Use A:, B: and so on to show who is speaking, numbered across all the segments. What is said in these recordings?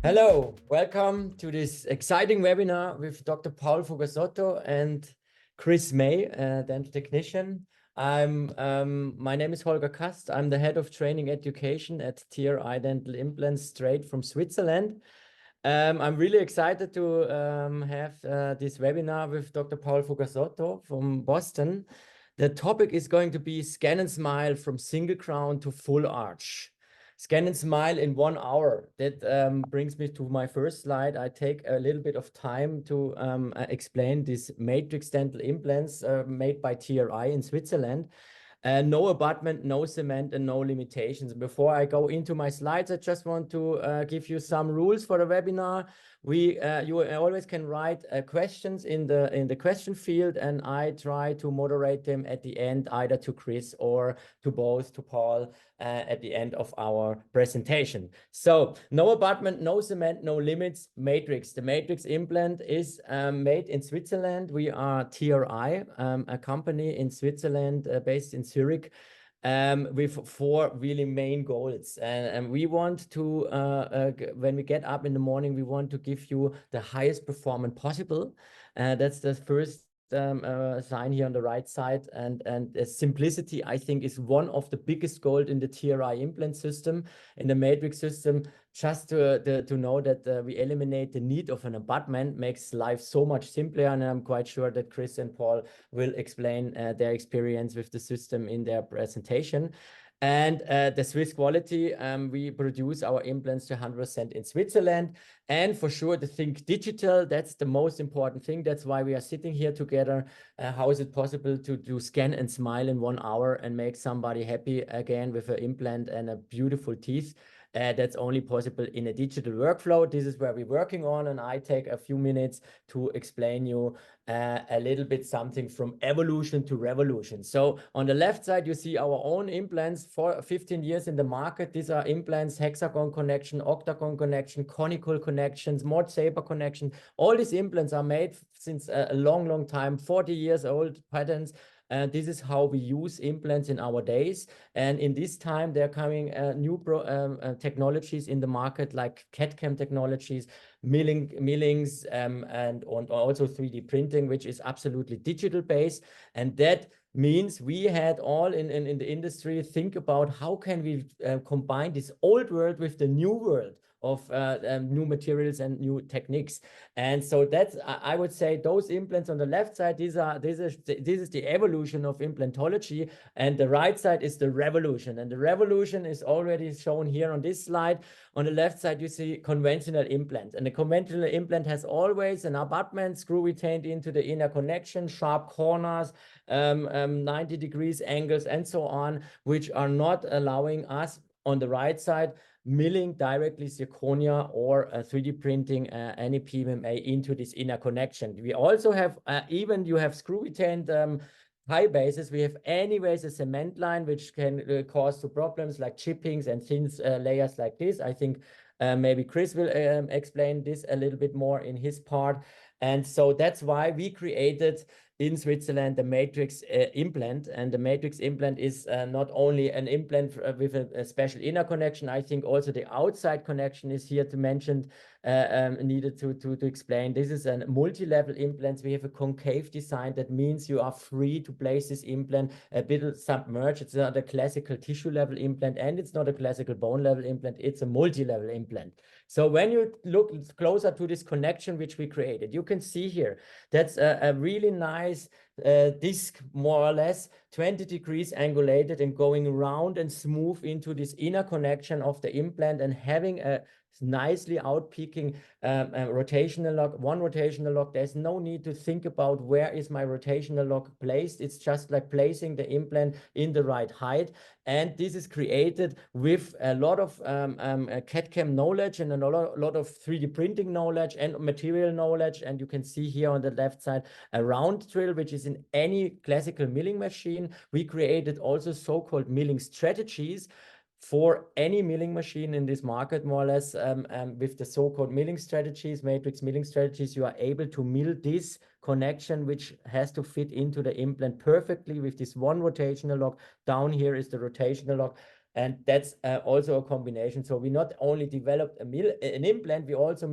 A: Hello, welcome to this exciting webinar with Dr. Paul Fugazzotto and Chris May, dental technician. My name is Holger Kast. I'm the head of training education at TRI Dental Implants straight from Switzerland. I'm really excited to have this webinar with Dr. Paul Fugazzotto from Boston. The topic is going to be scan and smile from single crown to full arch. Scan and smile in 1 hour. That brings me to my first slide. I take a little bit of time to explain these matrix dental implants made by TRI in Switzerland. No abutment, no cement, and no limitations. Before I go into my slides, I just want to give you some rules for the webinar. You always can write questions in the question field, and I try to moderate them at the end, either to Chris or to both, to Paul, at the end of our presentation. So no abutment, no cement, no limits, matrix. The matrix implant is made in Switzerland. We are TRI, a company in Switzerland based in Zurich, with 4 really main goals. And we want to, when we get up in the morning, we want to give you the highest performance possible. That's the first sign here on the right side, and simplicity, I think, is one of the biggest goals in the TRI implant system, in the matrix system. Just to know that we eliminate the need of an abutment makes life so much simpler, and I'm quite sure that Chris and Paul will explain their experience with the system in their presentation. And the Swiss quality, we produce our implants to 100% in Switzerland. And for sure, the think digital, that's the most important thing. That's why we are sitting here together. How is it possible to do scan and smile in 1 hour and make somebody happy again with an implant and a beautiful teeth? That's only possible in a digital workflow. This is where we're working on, and I take a few minutes to explain you a little bit something from evolution to revolution. So on the left side, you see our own implants for 15 years in the market. These are implants, hexagon connection, octagon connection, conical connections, Morse saber connection. All these implants are made since a long, long time, 40 years old patents. And this is how we use implants in our days. And in this time, there are coming new technologies in the market, like CAD/CAM technologies, millings, and also 3D printing, which is absolutely digital based. And that means we had all in the industry think about how can we combine this old world with the new world of new materials and new techniques. And so that's, I would say, those implants on the left side, this is the evolution of implantology, and the right side is the revolution. And the revolution is already shown here on this slide. On the left side, you see conventional implant, and the conventional implant has always an abutment, screw retained into the inner connection, sharp corners, 90 degrees angles, and so on, which are not allowing us on the right side milling directly zirconia or 3D printing any PMMA into this inner connection. We also have, even you have screw retained high bases, we have anyways a cement line, which can cause to problems like chippings and thin layers like this. I think maybe Chris will explain this a little bit more in his part. And so that's why we created in Switzerland the matrix implant. And the matrix implant is not only an implant with a special inner connection. I think also the outside connection is here to mention, needed to explain. This is a multi-level implant. We have a concave design. That means you are free to place this implant a bit submerged. It's not a classical tissue level implant, and it's not a classical bone level implant. It's a multi-level implant. So when you look closer to this connection which we created, you can see here that's a really nice disc, more or less 20 degrees angulated and going round and smooth into this inner connection of the implant, and having a nicely out-peaking rotational lock, one rotational lock. There's no need to think about where is my rotational lock placed. It's just like placing the implant in the right height. And this is created with a lot of CAD/CAM knowledge and a lot of 3D printing knowledge and material knowledge. And you can see here on the left side a round drill, which is in any classical milling machine. We created also so-called milling strategies for any milling machine in this market, more or less, with the so-called milling strategies, matrix milling strategies, you are able to mill this connection, which has to fit into the implant perfectly with this one rotational lock. Down here is the rotational lock. And that's also a combination. So we not only developed an implant, we also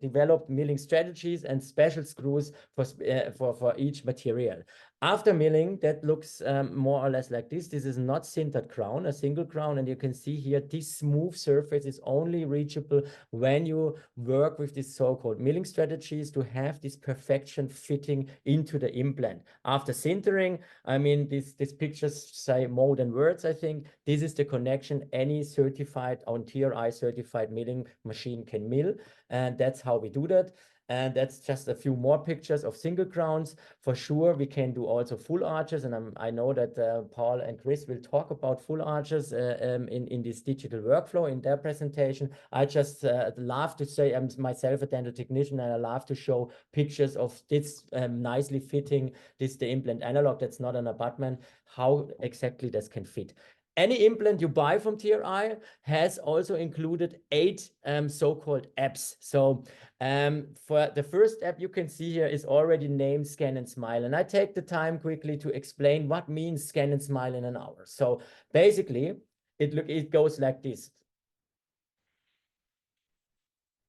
A: developed milling strategies and special screws for each material. After milling, that looks more or less like this. This is not sintered crown, a single crown. And you can see here, this smooth surface is only reachable when you work with these so-called milling strategies to have this perfection fitting into the implant. After sintering, I mean, these pictures say more than words, I think. This is the connection any certified, on TRI certified milling machine can mill. And that's how we do that. And that's just a few more pictures of single crowns. For sure, we can do also full arches. And I know that Paul and Chris will talk about full arches in this digital workflow in their presentation. I just love to say I'm myself a dental technician, and I love to show pictures of this nicely fitting the implant analog. That's not an abutment, how exactly this can fit. Any implant you buy from TRI has also included 8 so-called apps. So for the first app you can see here is already named Scan and Smile. And I take the time quickly to explain what means Scan and Smile in an hour. So basically, it goes like this.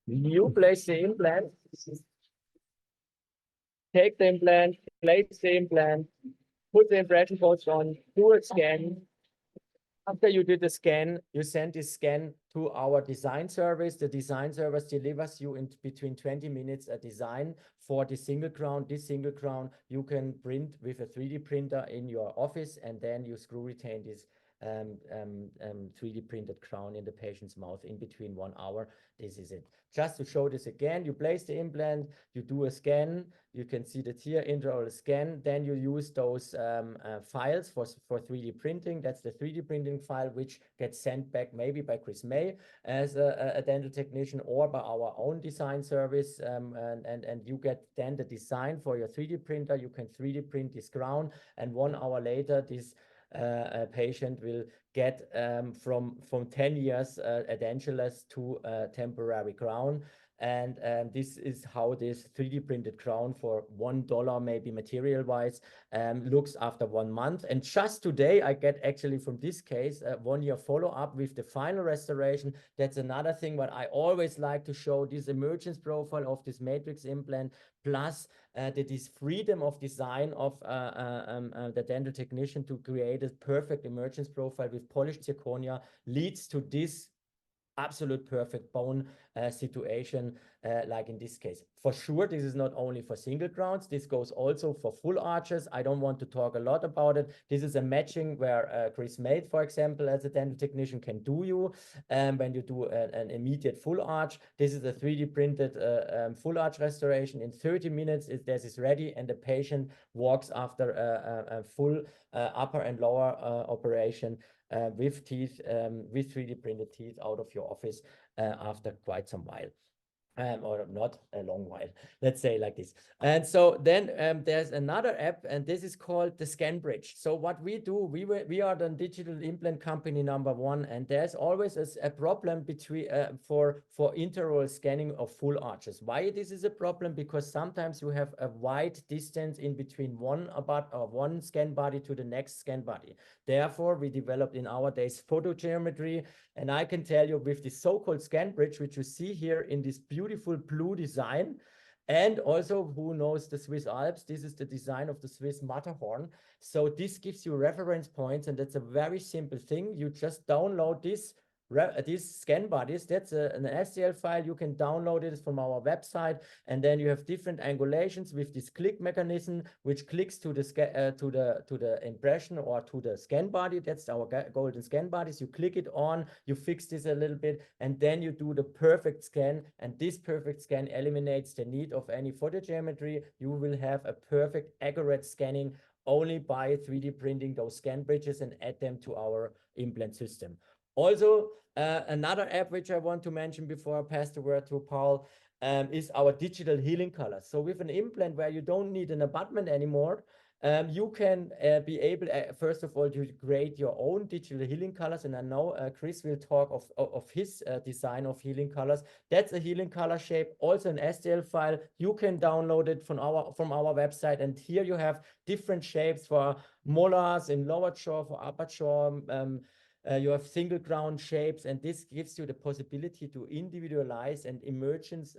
A: You place the implant, take the implant, place the implant, put the impression post on, do a scan. After you did the scan, you send this scan to our design service. The design service delivers you in between 20 minutes a design for the single crown. This single crown you can print with a 3D printer in your office, and then you screw retain this 3D printed crown in the patient's mouth in between 1 hour. This is it. Just to show this again, you place the implant, you do a scan, you can see that here, intraoral scan, then you use those files for 3D printing. That's the 3D printing file, which gets sent back maybe by Chris May as a dental technician, or by our own design service, and you get then the design for your 3D printer. You can 3D print this crown, and 1 hour later, this a patient will get from 10 years edentulous to a temporary crown. And this is how this 3D printed crown for $1 maybe material wise looks after 1 month. And just today I get actually from this case a 1-year follow-up with the final restoration. That's another thing what I always like to show, this emergence profile of this matrix implant, plus this freedom of design of the dental technician to create a perfect emergence profile with polished zirconia leads to this absolute perfect bone situation, like in this case. For sure, this is not only for single crowns, this goes also for full arches. I don't want to talk a lot about it. This is a matching where Chris Made, for example, as a dental technician can do you when you do an immediate full arch. This is a 3D printed full arch restoration. In 30 minutes, this is ready, and the patient walks after a full upper and lower operation with teeth, with 3D printed teeth out of your office after quite some while. Or not a long while, let's say like this. And so then there's another app, and this is called the Scan Bridge. So what we do, we are the digital implant company #1, and there's always a problem between for intraoral scanning of full arches. Why this is a problem? Because sometimes you have a wide distance in between one scan body to the next scan body. Therefore, we developed in our days photogrammetry, and I can tell you with the so-called Scan Bridge, which you see here in this beautiful blue design, and also who knows the Swiss Alps, this is the design of the Swiss Matterhorn. So this gives you reference points, and that's a very simple thing. You just download these scan bodies. That's an STL file. You can download it from our website, and then you have different angulations with this click mechanism, which clicks to the impression or to the scan body. That's our golden scan bodies. You click it on, you fix this a little bit, and then you do the perfect scan. And this perfect scan eliminates the need of any photogeometry. You will have a perfect, accurate scanning only by 3D printing those scan bridges and add them to our implant system. Also, another app which I want to mention before I pass the word to Paul is our digital healing colors. So with an implant where you don't need an abutment anymore, You can be able, first of all, to create your own digital healing colors. And I know Chris will talk of his design of healing colors. That's a healing color shape, also an STL file. You can download it from our website. And here you have different shapes for molars in lower jaw, for upper jaw. You have single crown shapes, and this gives you the possibility to individualize an emergence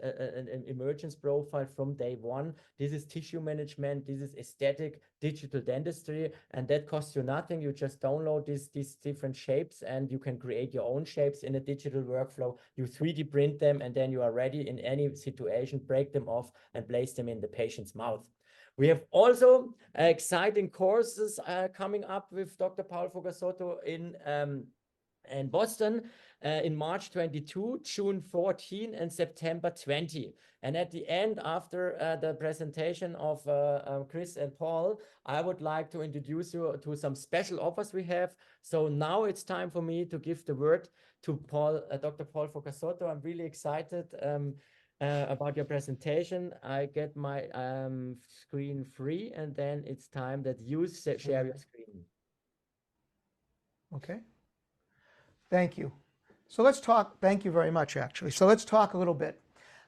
A: profile from day one. This is tissue management. This is aesthetic digital dentistry, and that costs you nothing. You just download these different shapes, and you can create your own shapes in a digital workflow. You 3D print them, and then you are ready in any situation, break them off and place them in the patient's mouth. We have also exciting courses coming up with Dr. Paul Fugazzotto in Boston in March 22, June 14, and September 20. And at the end, after the presentation of Chris and Paul, I would like to introduce you to some special offers we have. So now it's time for me to give the word to Dr. Paul Fugazzotto. I'm really excited about your presentation. I get my screen free, and then it's time that you share your screen.
B: Okay. Thank you. So let's talk. Thank you very much, actually. So let's talk a little bit.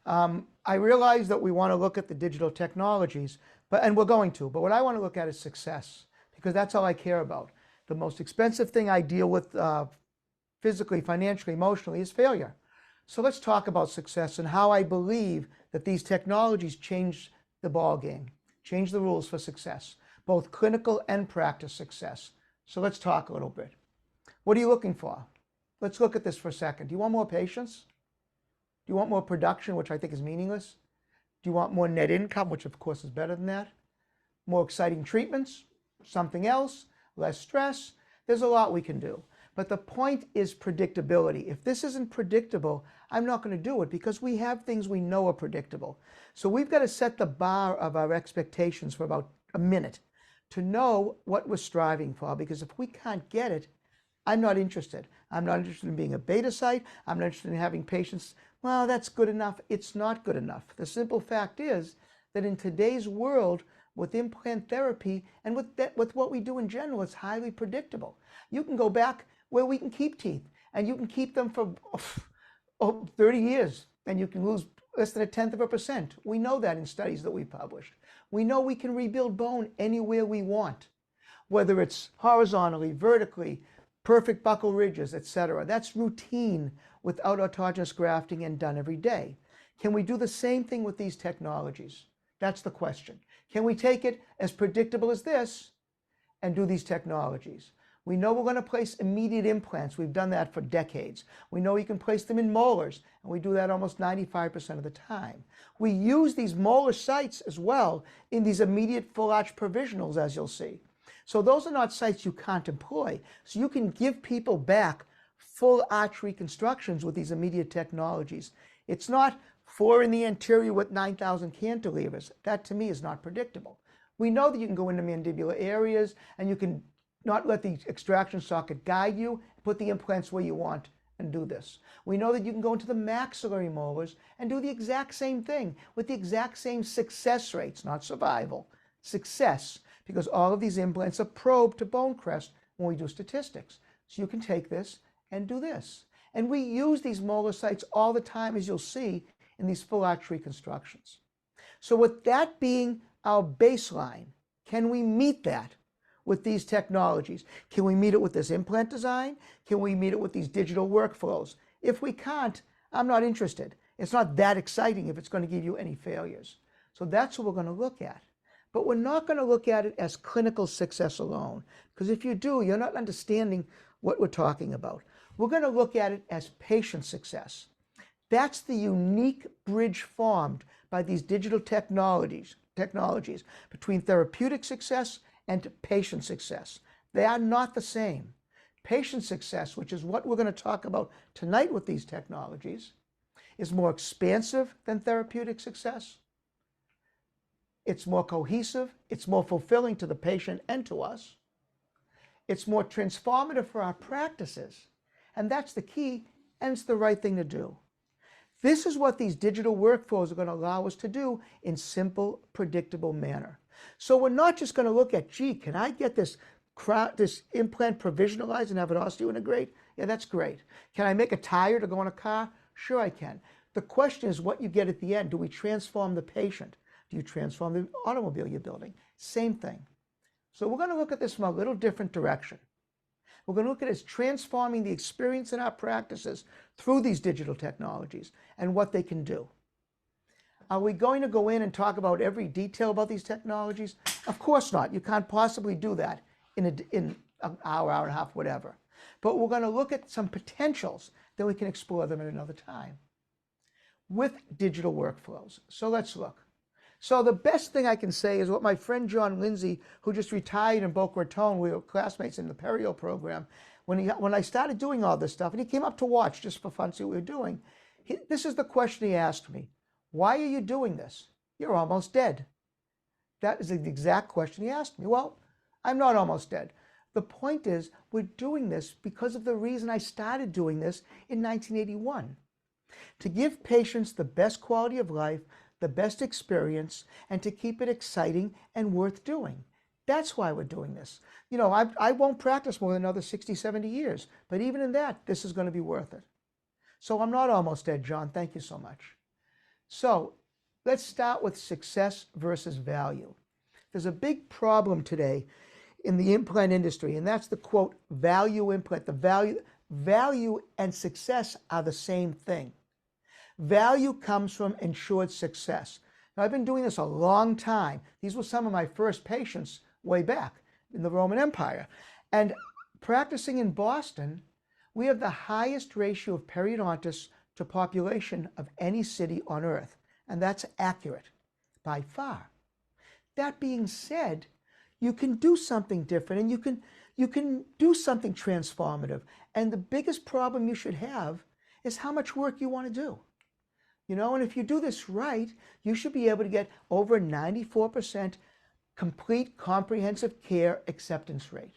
B: I realize that we want to look at the digital technologies, and we're going to, but what I want to look at is success, because that's all I care about. The most expensive thing I deal with physically, financially, emotionally is failure. So let's talk about success and how I believe that these technologies change the ball game, change the rules for success, both clinical and practice success. So let's talk a little bit. What are you looking for? Let's look at this for a second. Do you want more patients? Do you want more production, which I think is meaningless? Do you want more net income, which of course is better than that? More exciting treatments? Something else? Less stress? There's a lot we can do. But the point is predictability. If this isn't predictable, I'm not going to do it, because we have things we know are predictable. So we've got to set the bar of our expectations for about a minute to know what we're striving for, because if we can't get it, I'm not interested. I'm not interested in being a beta site. I'm not interested in having patients, well, that's good enough. It's not good enough. The simple fact is that in today's world, with implant therapy and with what we do in general, it's highly predictable. You can go back where we can keep teeth, and you can keep them for 30 years, and you can lose less than 0.1%. We know that in studies that we published. We know we can rebuild bone anywhere we want, whether it's horizontally, vertically, perfect buccal ridges, etc. That's routine without autogenous grafting and done every day. Can we do the same thing with these technologies? That's the question. Can we take it as predictable as this and do these technologies? We know we're going to place immediate implants. We've done that for decades. We know we can place them in molars, and we do that almost 95% of the time. We use these molar sites as well in these immediate full arch provisionals, as you'll see. So those are not sites you can't employ. So you can give people back full arch reconstructions with these immediate technologies. It's not 4 in the anterior with 9,000 cantilevers. That to me is not predictable. We know that you can go into mandibular areas, and you can not let the extraction socket guide you, put the implants where you want and do this. We know that you can go into the maxillary molars and do the exact same thing with the exact same success rates, not survival, success, because all of these implants are probed to bone crest when we do statistics. So you can take this and do this. And we use these molar sites all the time, as you'll see in these full arch reconstructions. So with that being our baseline, can we meet that with these technologies? Can we meet it with this implant design? Can we meet it with these digital workflows? If we can't, I'm not interested. It's not that exciting if it's going to give you any failures. So that's what we're going to look at. But we're not going to look at it as clinical success alone, because if you do, you're not understanding what we're talking about. We're going to look at it as patient success. That's the unique bridge formed by these digital technologies between therapeutic success and patient success. They are not the same. Patient success, which is what we're going to talk about tonight with these technologies, is more expansive than therapeutic success. It's more cohesive. It's more fulfilling to the patient and to us. It's more transformative for our practices. And that's the key, and it's the right thing to do. This is what these digital workflows are going to allow us to do in simple, predictable manner. So we're not just going to look at, gee, can I get this implant provisionalized and have it osteointegrate? Yeah, that's great. Can I make a tire to go in a car? Sure I can. The question is what you get at the end. Do we transform the patient? Do you transform the automobile you're building? Same thing. So we're going to look at this from a little different direction. We're going to look at it as transforming the experience in our practices through these digital technologies and what they can do. Are we going to go in and talk about every detail about these technologies? Of course not. You can't possibly do that in an hour, hour and a half, whatever. But we're going to look at some potentials, then we can explore them at another time with digital workflows. So let's look. So the best thing I can say is what my friend John Lindsay, who just retired in Boca Raton, we were classmates in the Perio program, when I started doing all this stuff, and he came up to watch just for fun, see what we were doing, this is the question he asked me. Why are you doing this? You're almost dead. That is the exact question he asked me. Well, I'm not almost dead. The point is, we're doing this because of the reason I started doing this in 1981. To give patients the best quality of life, the best experience, and to keep it exciting and worth doing. That's why we're doing this. You know, I won't practice more than another 60, 70 years, but even in that, this is going to be worth it. So I'm not almost dead, John. Thank you so much. So let's start with success versus value. There's a big problem today in the implant industry, and that's the quote, value implant. The value and success are the same thing. Value comes from ensured success. Now, I've been doing this a long time. These were some of my first patients way back in the Roman Empire. And practicing in Boston, we have the highest ratio of periodontists to population of any city on earth. And that's accurate by far. That being said, you can do something different and you can do something transformative. And the biggest problem you should have is how much work you want to do. You know, and if you do this right, you should be able to get over 94% complete comprehensive care acceptance rate.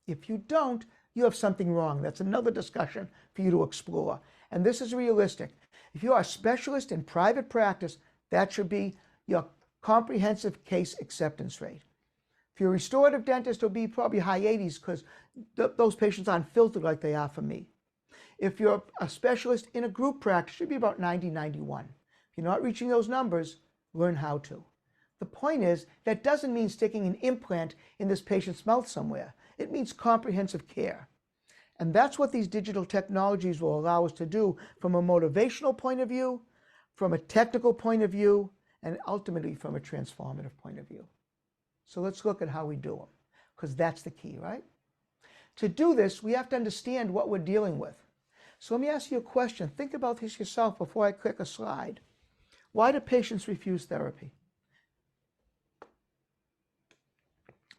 B: If you don't, you have something wrong. That's another discussion for you to explore. And this is realistic. If you are a specialist in private practice, that should be your comprehensive case acceptance rate. If you're a restorative dentist, it'll be probably high 80s because those patients aren't filtered like they are for me. If you're a specialist in a group practice, it should be about 90, 91. If you're not reaching those numbers, learn how to. The point is, that doesn't mean sticking an implant in this patient's mouth somewhere. It means comprehensive care. And that's what these digital technologies will allow us to do from a motivational point of view, from a technical point of view, and ultimately from a transformative point of view. So let's look at how we do them, because that's the key, right? To do this, we have to understand what we're dealing with. So let me ask you a question. Think about this yourself before I click a slide. Why do patients refuse therapy?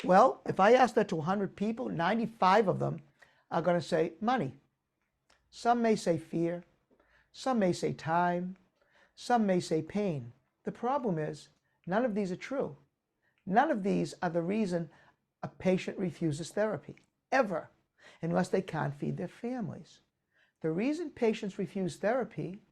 B: Well, if I ask that to 100 people, 95 of them are going to say money. Some may say fear. Some may say time. Some may say pain. The problem is, none of these are true. None of these are the reason a patient refuses therapy, ever, unless they can't feed their families. The reason patients refuse therapy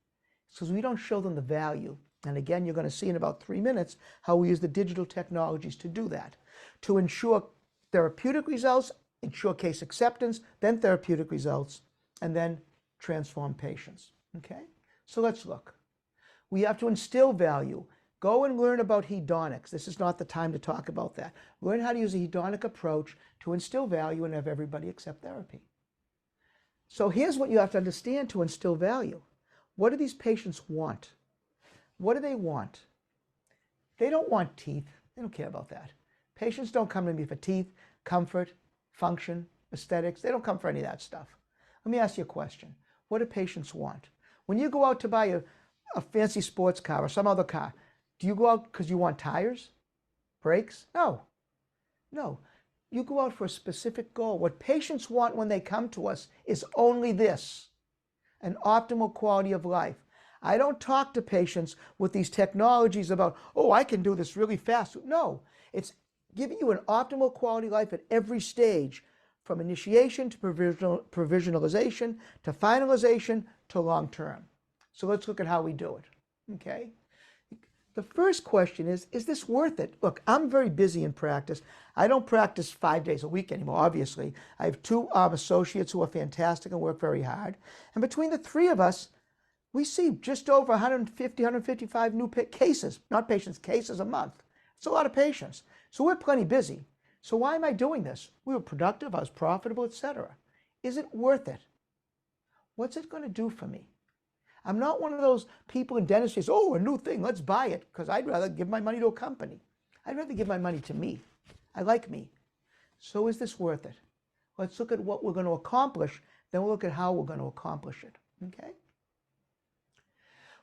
B: is because we don't show them the value. And again, you're going to see in about 3 minutes how we use the digital technologies to do that, to ensure therapeutic results, ensure case acceptance, then therapeutic results, and then transform patients. Okay? So let's look. We have to instill value. Go and learn about hedonics. This is not the time to talk about that. Learn how to use a hedonic approach to instill value and have everybody accept therapy. So here's what you have to understand to instill value. What do these patients want? What do they want? They don't want teeth. They don't care about that. Patients don't come to me for teeth, comfort, function, aesthetics. They don't come for any of that stuff. Let me ask you a question. What do patients want? When you go out to buy a fancy sports car or some other car, do you go out because you want tires? Brakes? No. No. You go out for a specific goal. What patients want when they come to us is only this, an optimal quality of life. I don't talk to patients with these technologies about, oh, I can do this really fast. No, it's giving you an optimal quality of life at every stage, from initiation to provisionalization to finalization to long-term. So let's look at how we do it, okay? The first question is this worth it? Look, I'm very busy in practice. I don't practice 5 days a week anymore, obviously. I have two associates who are fantastic and work very hard. And between the three of us, we see just over 150, 155 new cases, not patients, cases a month. It's a lot of patients. So we're plenty busy. So why am I doing this? We were productive, I was profitable, etc. Is it worth it? What's it going to do for me? I'm not one of those people in dentistry who say, oh, a new thing, let's buy it, because I'd rather give my money to a company. I'd rather give my money to me. I like me. So is this worth it? Let's look at what we're going to accomplish, then we'll look at how we're going to accomplish it, okay?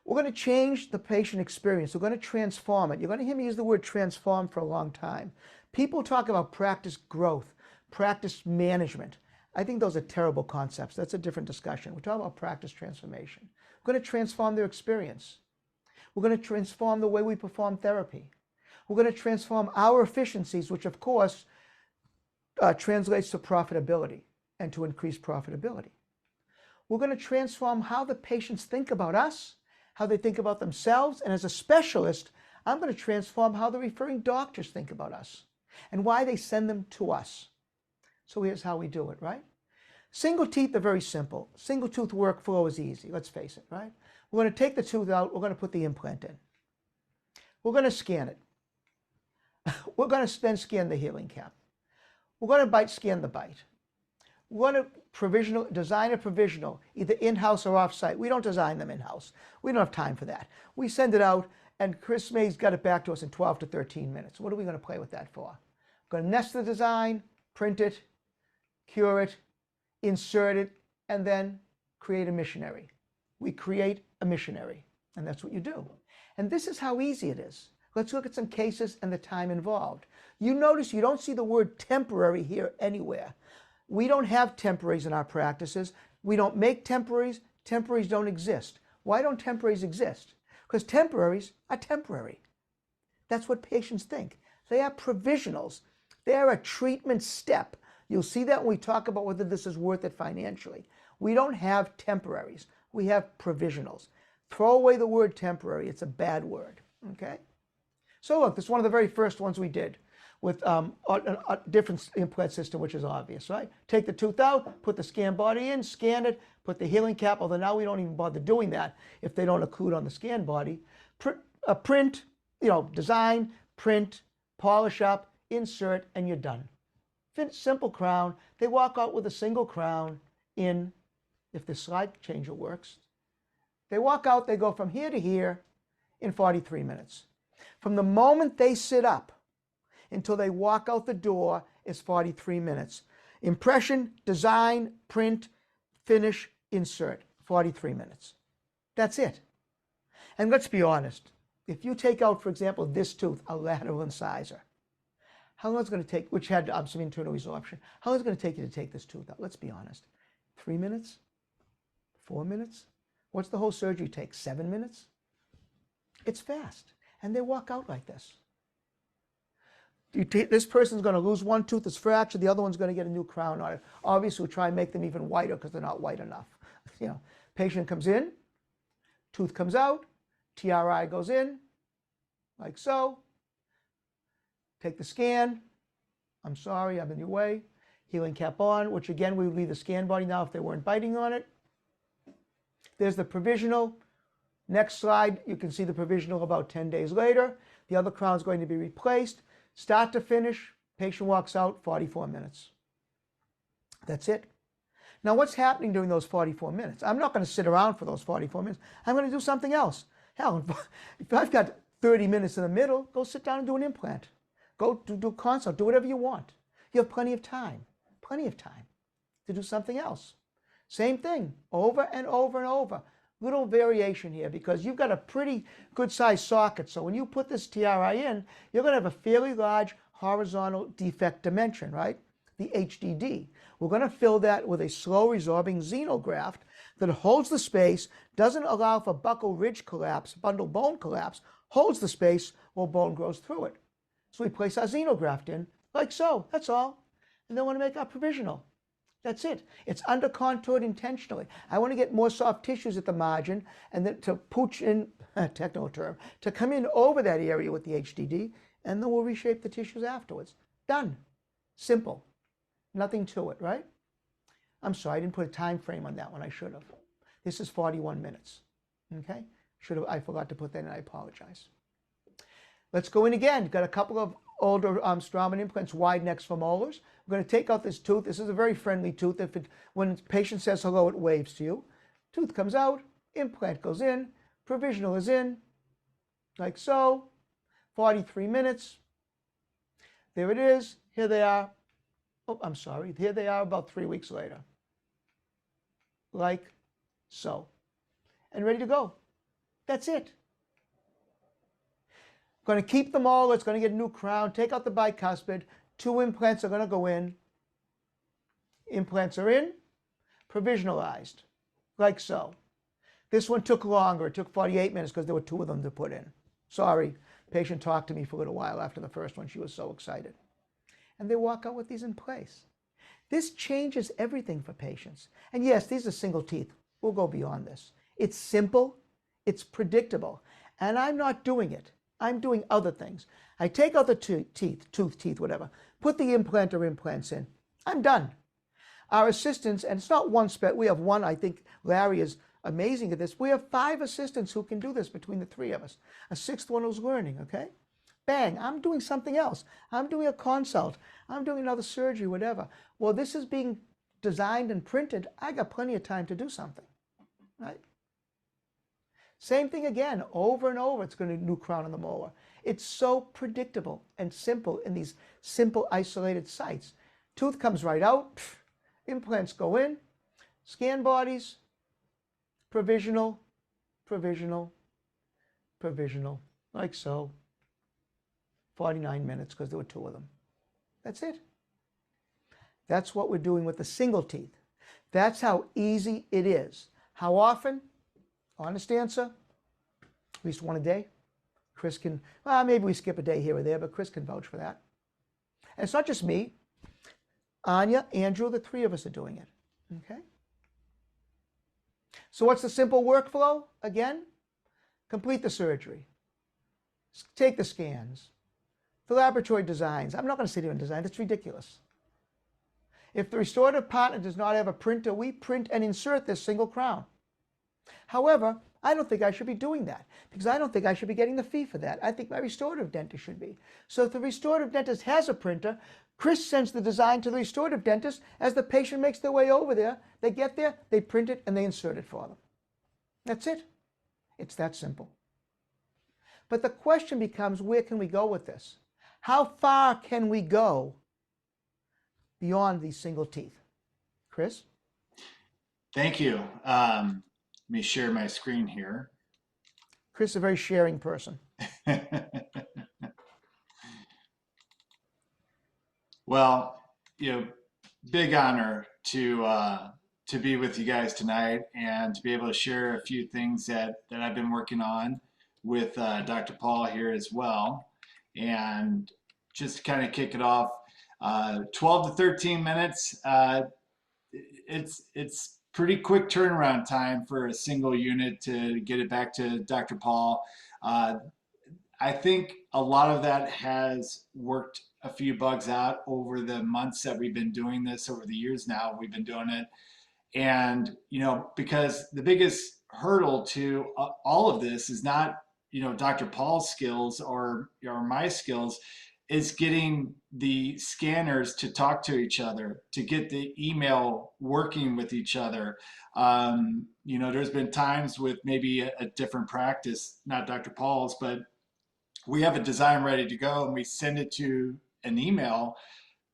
B: We're going to change the patient experience. We're going to transform it. You're going to hear me use the word transform for a long time. People talk about practice growth, practice management. I think those are terrible concepts. That's a different discussion. We're talking about practice transformation. We're going to transform their experience. We're going to transform the way we perform therapy. We're going to transform our efficiencies, which of course translates to profitability and to increase profitability. We're going to transform how the patients think about us, how they think about themselves, and as a specialist, I'm going to transform how the referring doctors think about us and why they send them to us. So here's how we do it, right? Single teeth are very simple. Single tooth workflow is easy, let's face it, right? We're going to take the tooth out, we're going to put the implant in. We're going to scan it. We're going to then scan the healing cap. We're going to scan the bite. We're going to design a provisional, either in-house or off-site. We don't design them in-house. We don't have time for that. We send it out, and Chris May's got it back to us in 12 to 13 minutes. What are we going to play with that for? We're going to nest the design, print it, cure it, insert it, and then create a missionary. We create a missionary, and that's what you do. And this is how easy it is. Let's look at some cases and the time involved. You notice you don't see the word temporary here anywhere. We don't have temporaries in our practices. We don't make temporaries. Temporaries don't exist. Why don't temporaries exist? Because temporaries are temporary. That's what patients think. They are provisionals. They are a treatment step. You'll see that when we talk about whether this is worth it financially. We don't have temporaries. We have provisionals. Throw away the word temporary. It's a bad word, okay? So look, this is one of the very first ones we did with a different implant system, which is obvious, right? Take the tooth out, put the scan body in, scan it, put the healing cap, although now we don't even bother doing that if they don't occlude on the scan body. Print, design, print, polish up, insert, and you're done. Simple crown. They walk out with a single crown in, if the slide changer works. They walk out, they go from here to here in 43 minutes. From the moment they sit up until they walk out the door is 43 minutes. Impression, design, print, finish, insert, 43 minutes. That's it. And let's be honest. If you take out, for example, this tooth, a lateral incisor, how long is it going to take, which had some internal resorption, how long is it going to take you to take this tooth out? Let's be honest. 3 minutes? 4 minutes? What's the whole surgery take? 7 minutes? It's fast. And they walk out like this. This person's going to lose one tooth that's fractured, the other one's going to get a new crown on it. Obviously, we'll try and make them even whiter because they're not white enough. Patient comes in, tooth comes out, TRI goes in, like so. Take the scan. I'm sorry, I'm in your way. Healing cap on, which again, we would leave the scan body now if they weren't biting on it. There's the provisional. Next slide, you can see the provisional about 10 days later. The other crown is going to be replaced. Start to finish, patient walks out, 44 minutes. That's it. Now, what's happening during those 44 minutes? I'm not going to sit around for those 44 minutes. I'm going to do something else. Hell, if I've got 30 minutes in the middle, go sit down and do an implant. Go do a consult, do whatever you want. You have plenty of time to do something else. Same thing, over and over and over. Little variation here because you've got a pretty good sized socket. So when you put this TRI in, you're going to have a fairly large horizontal defect dimension, right? The HDD. We're going to fill that with a slow resorbing xenograft that holds the space, doesn't allow for buccal ridge collapse, bundle bone collapse, holds the space while bone grows through it. So we place our xenograft in, like so, that's all. And then we're going to make our provisional. That's it. It's under contoured intentionally. I want to get more soft tissues at the margin and then to pooch in, technical term, to come in over that area with the HDD, and then we'll reshape the tissues afterwards. Done. Simple. Nothing to it, right? I'm sorry, I didn't put a time frame on that one. I should have. This is 41 minutes. Okay? I forgot to put that in. I apologize. Let's go in again. Got a couple of older Straumann implants, wide necks for molars. We're going to take out this tooth. This is a very friendly tooth. When the patient says hello, it waves to you. Tooth comes out, implant goes in, provisional is in, like so. 43 minutes. There it is. Here they are. Oh, I'm sorry. Here they are about 3 weeks later. Like so. And ready to go. That's it. Going to keep the molar. It's going to get a new crown. Take out the bicuspid. 2 implants are going to go in. Implants are in. Provisionalized. Like so. This one took longer. It took 48 minutes because there were 2 of them to put in. Sorry. Patient talked to me for a little while after the first one. She was so excited. And they walk out with these in place. This changes everything for patients. And yes, these are single teeth. We'll go beyond this. It's simple. It's predictable. And I'm not doing it. I'm doing other things. I take out the tooth, whatever, put the implant or implants in. I'm done. Our assistants, and it's not one we have one, I think Larry is amazing at this. We have 5 assistants who can do this between the 3 of us. A 6th one who's learning, okay? Bang, I'm doing something else. I'm doing a consult. I'm doing another surgery, whatever. Well, this is being designed and printed. I got plenty of time to do something, right? Same thing again, over and over, it's going to new crown on the molar. It's so predictable and simple in these simple isolated sites. Tooth comes right out, implants go in, scan bodies, provisional, provisional, provisional, like so. 49 minutes because there were 2 of them. That's it. That's what we're doing with the single teeth. That's how easy it is. How often? Honest answer, at least 1 a day. Chris can, well, maybe we skip a day here or there, but Chris can vouch for that. And it's not just me. Anya, Andrew, the 3 of us are doing it. Okay? So what's the simple workflow? Again, complete the surgery. Take the scans. The laboratory designs. I'm not going to sit here and design. It's ridiculous. If the restorative partner does not have a printer, we print and insert this single crown. However, I don't think I should be doing that because I don't think I should be getting the fee for that. I think my restorative dentist should be. So if the restorative dentist has a printer, Chris sends the design to the restorative dentist. As the patient makes their way over there, they get there, they print it, and they insert it for them. That's it. It's that simple. But the question becomes, where can we go with this? How far can we go beyond these single teeth? Chris?
C: Thank you. Let me share my screen here.
B: Chris is a very sharing person.
C: Well, big honor to be with you guys tonight and to be able to share a few things that I've been working on with Dr. Paul here as well. And just to kind of kick it off, 12 to 13 minutes. It's pretty quick turnaround time for a single unit to get it back to Dr. Paul. I think a lot of that has worked a few bugs out over the months that we've been doing this, over the years now we've been doing it. And, because the biggest hurdle to all of this is not, Dr. Paul's skills or my skills, is getting the scanners to talk to each other, to get the email working with each other. There's been times with maybe a different practice, not Dr. Paul's, but we have a design ready to go and we send it to an email,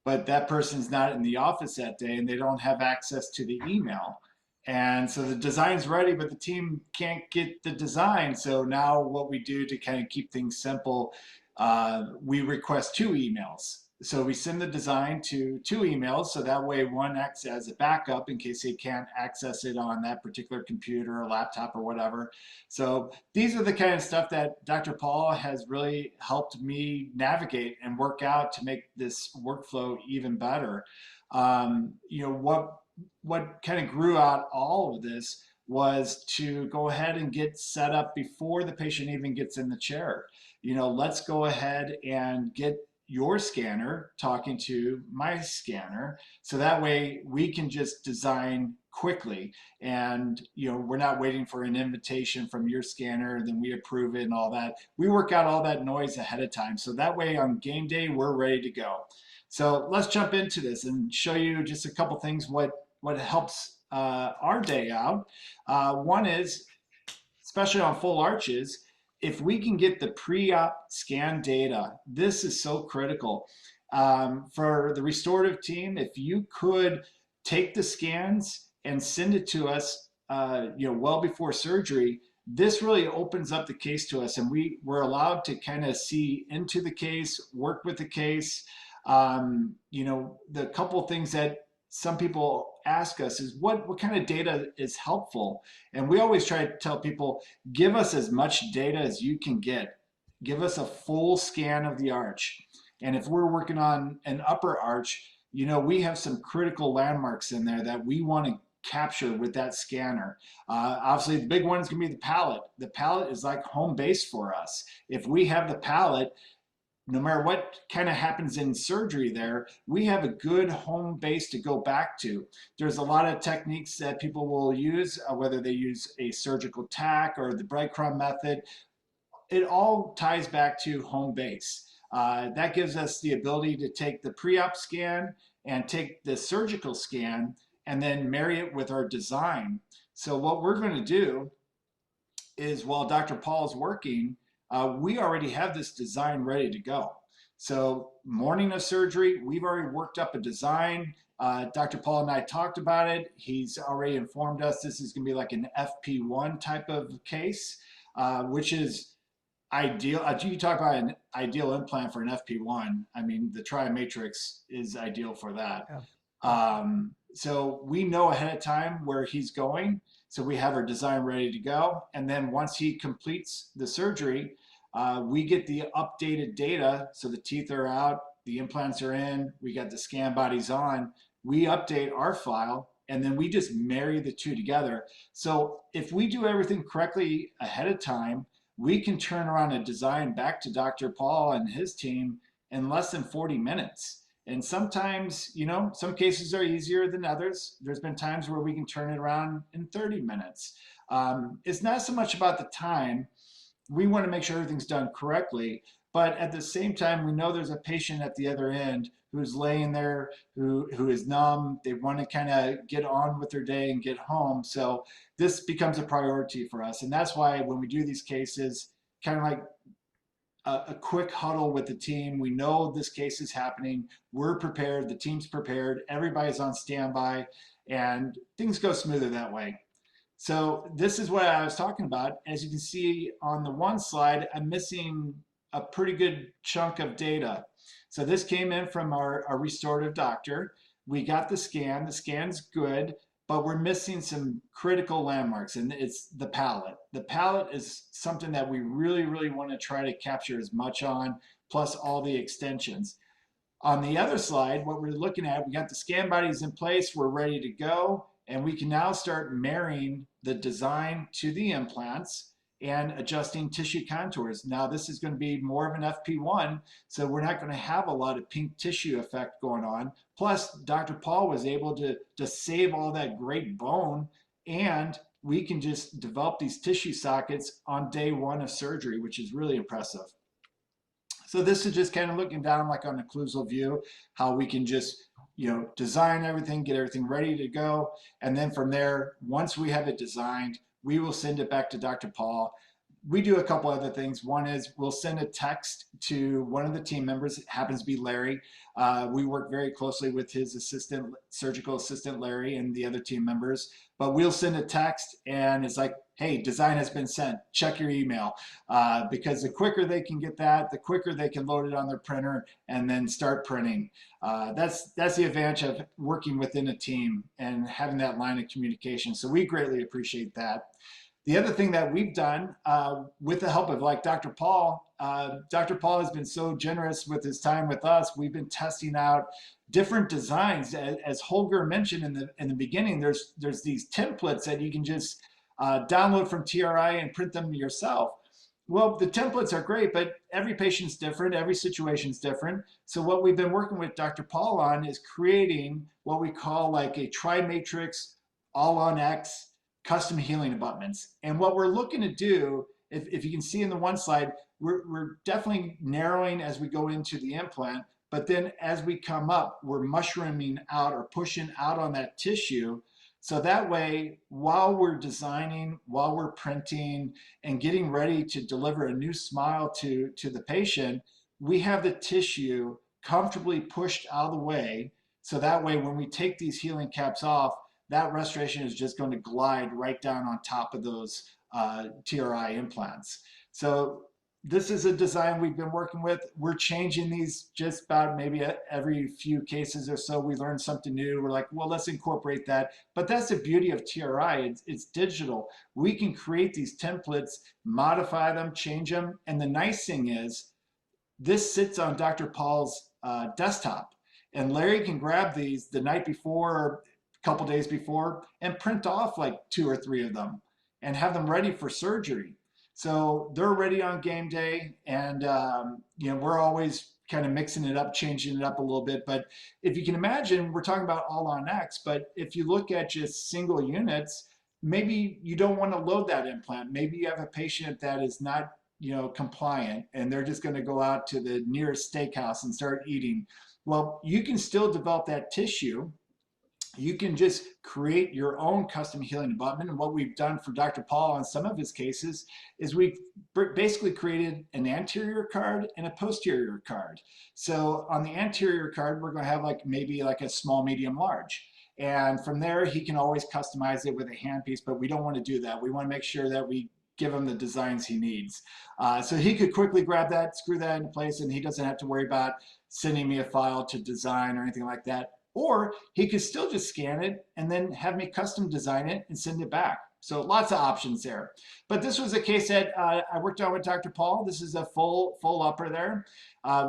C: but that person's not in the office that day and they don't have access to the email. And so the design's ready, but the team can't get the design. So now what we do to kind of keep things simple, we request 2 emails. So we send the design to 2 emails. So that way one acts as a backup in case they can't access it on that particular computer or laptop or whatever. So these are the kind of stuff that Dr. Paul has really helped me navigate and work out to make this workflow even better. What kind of grew out all of this was to go ahead and get set up before the patient even gets in the chair. Let's go ahead and get your scanner talking to my scanner, so that way we can just design quickly, and we're not waiting for an invitation from your scanner, then we approve it and all that. We work out all that noise ahead of time, so that way on game day we're ready to go. So let's jump into this and show you just a couple things what helps our day out. One is, especially on full arches, if we can get the pre-op scan data, this is so critical. For the restorative team, if you could take the scans and send it to us well before surgery, this really opens up the case to us, and we're allowed to kind of see into the case, work with the case. The couple things that some people ask us is what kind of data is helpful, and we always try to tell people, give us as much data as you can get. Give us a full scan of the arch, and if we're working on an upper arch, we have some critical landmarks in there that we want to capture with that scanner. Obviously, the big one is going to be the palate. The palate is like home base for us. If we have the palate, no matter what kind of happens in surgery there, we have a good home base to go back to. There's a lot of techniques that people will use, whether they use a surgical tack or the breadcrumb method. It all ties back to home base. That gives us the ability to take the pre-op scan and take the surgical scan and then marry it with our design. So what we're going to do is, while Dr. Paul is working, we already have this design ready to go. So morning of surgery, we've already worked up a design. Dr. Paul and I talked about it. He's already informed us this is going to be like an FP1 type of case, which is ideal. You talk about an ideal implant for an FP1. I mean, the TriMatrix is ideal for that. Yeah. So we know ahead of time where he's going. So we have our design ready to go. And then once he completes the surgery, we get the updated data. So the teeth are out, the implants are in, we got the scan bodies on. We update our file, and then we just marry the two together. So if we do everything correctly ahead of time, we can turn around a design back to Dr. Paul and his team in less than 40 minutes. And sometimes, some cases are easier than others. There's been times where we can turn it around in 30 minutes. It's not so much about the time. We want to make sure everything's done correctly. But at the same time, we know there's a patient at the other end who's laying there, who is numb. They want to kind of get on with their day and get home. So this becomes a priority for us. And that's why when we do these cases, kind of like a quick huddle with the team. We know this case is happening. We're prepared. The team's prepared. Everybody's on standby, and things go smoother that way. So this is what I was talking about. As you can see on the one slide, I'm missing a pretty good chunk of data. So this came in from our restorative doctor. We got the scan. The scan's good, but we're missing some critical landmarks, and it's the palate. The palate is something that we really, really want to try to capture as much on, plus all the extensions. On the other slide, what we're looking at, we got the scan bodies in place, we're ready to go, and we can now start marrying the design to the implants and adjusting tissue contours. Now this is going to be more of an FP1, so we're not going to have a lot of pink tissue effect going on. Plus, Dr. Paul was able to save all that great bone, and we can just develop these tissue sockets on day one of surgery, which is really impressive. So this is just kind of looking down like on an occlusal view, how we can just design everything, get everything ready to go. And then from there, once we have it designed, we will send it back to Dr. Paul. We do a couple other things. One is we'll send a text to one of the team members. It happens to be Larry. We work very closely with his assistant, surgical assistant Larry, and the other team members. But we'll send a text and it's like, hey, design has been sent. Check your email. Because the quicker they can get that, the quicker they can load it on their printer and then start printing. That's the advantage of working within a team and having that line of communication. So we greatly appreciate that. The other thing that we've done with the help of like Dr. Paul has been so generous with his time with us. We've been testing out different designs. As Holger mentioned in the beginning, there's these templates that you can just download from TRI and print them yourself. Well, the templates are great, but every patient's different, every situation's different. So what we've been working with Dr. Paul on is creating what we call like a tri-matrix all on X custom healing abutments. And what we're looking to do, if you can see in the one slide, we're definitely narrowing as we go into the implant, but then as we come up, we're mushrooming out or pushing out on that tissue. So that way, while we're designing, while we're printing and getting ready to deliver a new smile to the patient, we have the tissue comfortably pushed out of the way. So that way, when we take these healing caps off, that restoration is just going to glide right down on top of those TRI implants. So this is a design we've been working with. We're changing these just about maybe every few cases or so. We learn something new. We're like, well, let's incorporate that. But that's the beauty of TRI. It's digital. We can create these templates, modify them, change them. And the nice thing is this sits on Dr. Paul's desktop. And Larry can grab these the night before or a couple days before and print off like 2 or 3 of them and have them ready for surgery. So they're ready on game day, and we're always kind of mixing it up, changing it up a little bit. But if you can imagine, we're talking about all on X, but if you look at just single units, maybe you don't want to load that implant. Maybe you have a patient that is not compliant, and they're just going to go out to the nearest steakhouse and start eating. Well, you can still develop that tissue. You can just create your own custom healing abutment. And what we've done for Dr. Paul on some of his cases is we've basically created an anterior card and a posterior card. So on the anterior card, we're going to have maybe a small, medium, large. And from there, he can always customize it with a handpiece, but we don't want to do that. We want to make sure that we give him the designs he needs. So he could quickly grab that, screw that into place, and he doesn't have to worry about sending me a file to design or anything like that. Or he could still just scan it and then have me custom design it and send it back. So lots of options there. But this was a case that I worked on with Dr. Paul. This is a full upper there.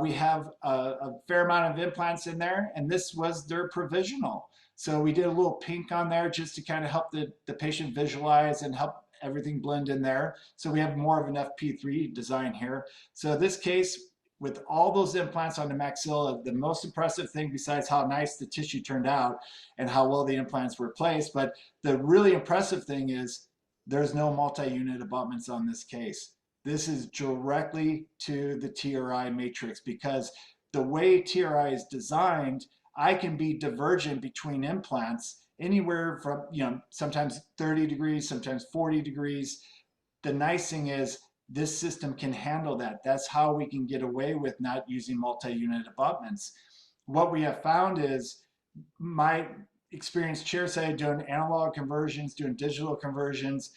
C: We have a fair amount of implants in there, and this was their provisional. So we did a little pink on there just to kind of help the patient visualize and help everything blend in there. So we have more of an FP3 design here. So this case, with all those implants on the maxilla, the most impressive thing, besides how nice the tissue turned out and how well the implants were placed, but the really impressive thing is there's no multi-unit abutments on this case. This is directly to the TRI matrix, because the way TRI is designed, I can be divergent between implants anywhere from, sometimes 30 degrees, sometimes 40 degrees. The nice thing is this system can handle that. That's how we can get away with not using multi-unit abutments. What we have found is, my experienced chairside doing analog conversions, doing digital conversions,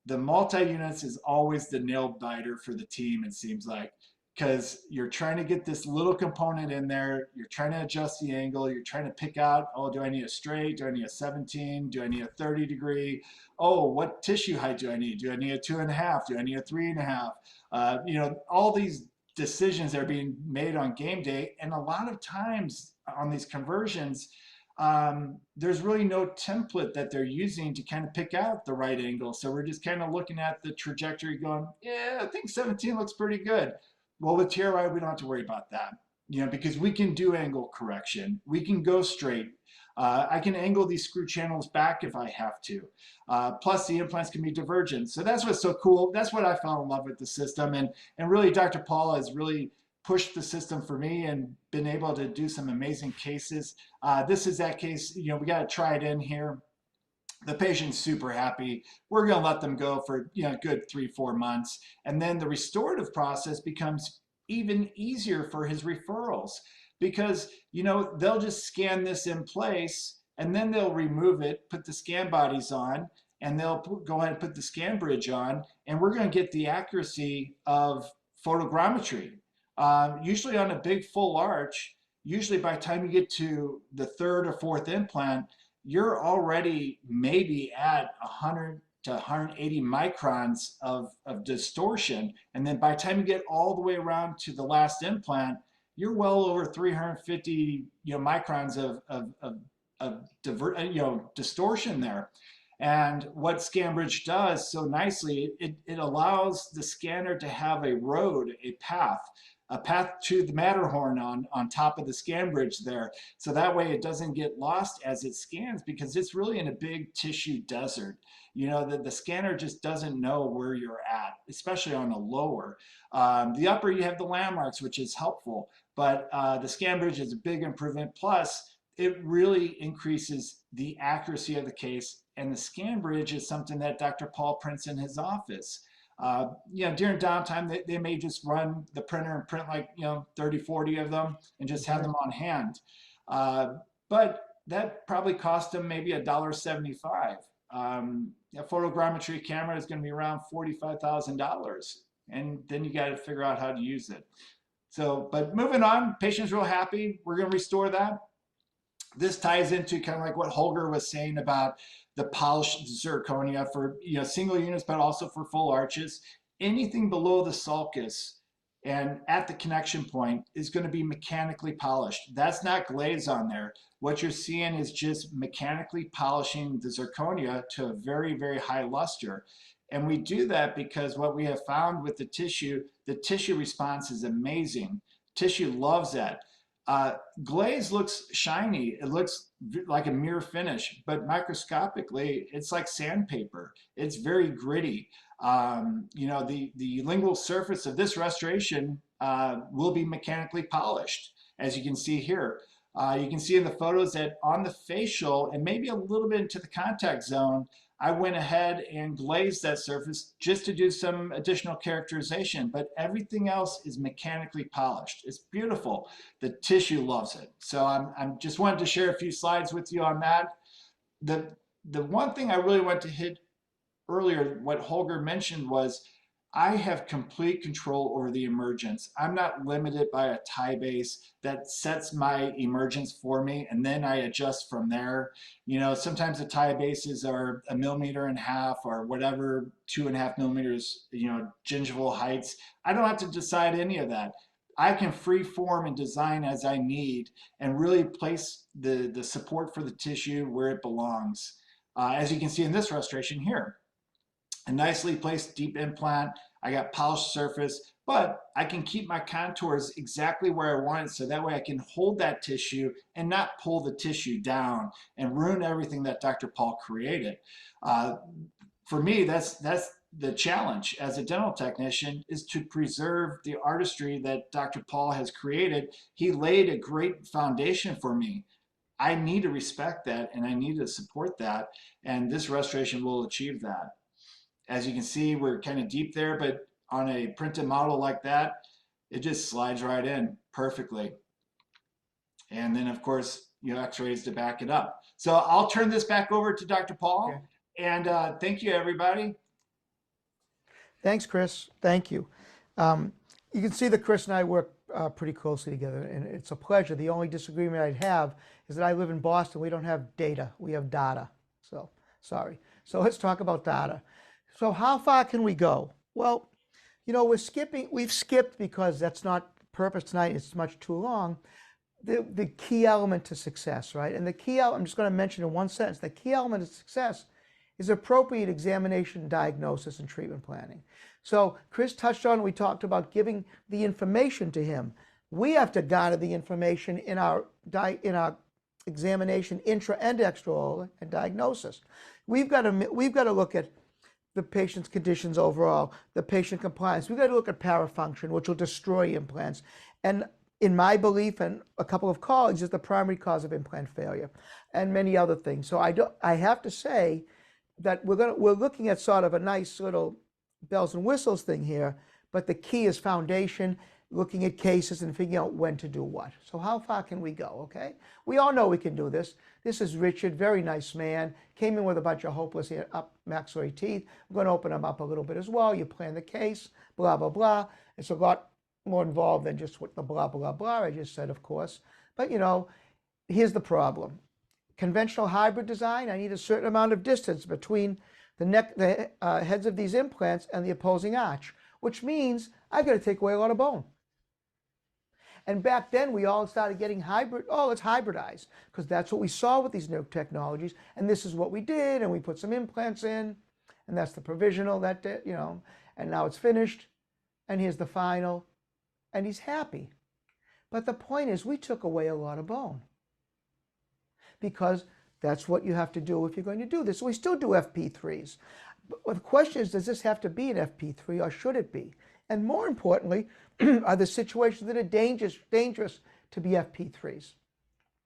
C: the multi-units is always the nail biter for the team, it seems like, because you're trying to get this little component in there, you're trying to adjust the angle, you're trying to pick out, oh, do I need a straight, do I need a 17, do I need a 30 degree, oh, what tissue height do I need, do I need a 2.5, do I need a 3.5, all these decisions are being made on game day, and a lot of times on these conversions, there's really no template that they're using to kind of pick out the right angle, so we're just kind of looking at the trajectory going, yeah, I think 17 looks pretty good. Well, with TRI, we don't have to worry about that, because we can do angle correction. We can go straight. I can angle these screw channels back if I have to. Plus, the implants can be divergent. So that's what's so cool. That's what I fell in love with the system. And really, Dr. Paul has really pushed the system for me and been able to do some amazing cases. This is that case, we got to try it in here. The patient's super happy. We're going to let them go for a good 3-4 months. And then the restorative process becomes even easier for his referrals, because they'll just scan this in place and then they'll remove it, put the scan bodies on, and they'll go ahead and put the scan bridge on, and we're going to get the accuracy of photogrammetry. Usually on a big full arch, usually by the time you get to the 3rd or 4th implant, you're already maybe at 100 to 180 microns of distortion. And then by the time you get all the way around to the last implant, you're well over 350 microns of distortion there. And what ScanBridge does so nicely, it allows the scanner to have a road, a path to the Matterhorn on top of the ScanBridge there. So that way it doesn't get lost as it scans, because it's really in a big tissue desert. The scanner just doesn't know where you're at, especially on a lower. The upper, you have the landmarks, which is helpful, but the ScanBridge is a big improvement. Plus, it really increases the accuracy of the case, and the ScanBridge is something that Dr. Paul prints in his office. During downtime, they may just run the printer and print like 30, 40 of them and just have them on hand. But that probably cost them maybe $1.75. A photogrammetry camera is going to be around $45,000, and then you got to figure out how to use it. So, but moving on, patient's real happy. We're going to restore that. This ties into kind of like what Holger was saying about the polished zirconia for single units, but also for full arches. Anything below the sulcus and at the connection point is going to be mechanically polished. That's not glaze on there. What you're seeing is just mechanically polishing the zirconia to a very, very high luster. And we do that because what we have found with the tissue response is amazing. Tissue loves that. Glaze looks shiny. It looks like a mirror finish, but microscopically, it's like sandpaper. It's very gritty. The lingual surface of this restoration will be mechanically polished, as you can see here. You can see in the photos that on the facial and maybe a little bit into the contact zone, I went ahead and glazed that surface just to do some additional characterization, but everything else is mechanically polished. It's beautiful. The tissue loves it. So I'm just wanted to share a few slides with you on that. The one thing I really want to hit earlier, what Holger mentioned, was I have complete control over the emergence. I'm not limited by a tie base that sets my emergence for me, and then I adjust from there. Sometimes the tie bases are 1.5 millimeters or whatever, 2.5 millimeters, gingival heights. I don't have to decide any of that. I can free form and design as I need and really place the support for the tissue where it belongs. As you can see in this restoration here. A nicely placed deep implant. I got polished surface, but I can keep my contours exactly where I want it, so that way I can hold that tissue and not pull the tissue down and ruin everything that Dr. Paul created. For me, that's the challenge as a dental technician, is to preserve the artistry that Dr. Paul has created. He laid a great foundation for me. I need to respect that, and I need to support that, and this restoration will achieve that. As you can see, we're kind of deep there, but on a printed model like that, it just slides right in perfectly. And then, of course, x-rays to back it up. So I'll turn this back over to Dr. Paul. Okay. And thank you, everybody.
B: Thanks, Chris. Thank you. You can see that Chris and I work pretty closely together, and it's a pleasure. The only disagreement I'd have is that I live in Boston. We don't have data. We have data. So, sorry. So let's talk about data. So how far can we go? Well, we've skipped because that's not the purpose tonight. It's much too long. The key element to success, right? And the key element, I'm just going to mention in one sentence, the key element of success is appropriate examination, diagnosis, and treatment planning. So Chris touched on, we talked about giving the information to him. We have to gather the information in our examination, intra and extraoral, and diagnosis. We've got to look at the patient's conditions overall, the patient compliance. We've got to look at parafunction, which will destroy implants. And in my belief, and a couple of colleagues, is the primary cause of implant failure, and many other things. So I have to say that we're looking at sort of a nice little bells and whistles thing here, but the key is foundation, looking at cases and figuring out when to do what. So how far can we go, okay? We all know we can do this. This is Richard, very nice man, came in with a bunch of hopeless up maxillary teeth. I'm going to open them up a little bit as well. You plan the case, blah, blah, blah. It's a lot more involved than just what the blah, blah, blah I just said, of course. But, here's the problem. Conventional hybrid design, I need a certain amount of distance between the heads of these implants and the opposing arch, which means I got to take away a lot of bone. And back then, we all started getting hybrid. Oh, let's hybridize, because that's what we saw with these new technologies. And this is what we did, and we put some implants in, and that's the provisional, and now it's finished, and here's the final, and he's happy. But the point is, we took away a lot of bone, because that's what you have to do if you're going to do this. So we still do FP3s. But the question is, does this have to be an FP3, or should it be? And more importantly, are there situations that are dangerous to be FP3s?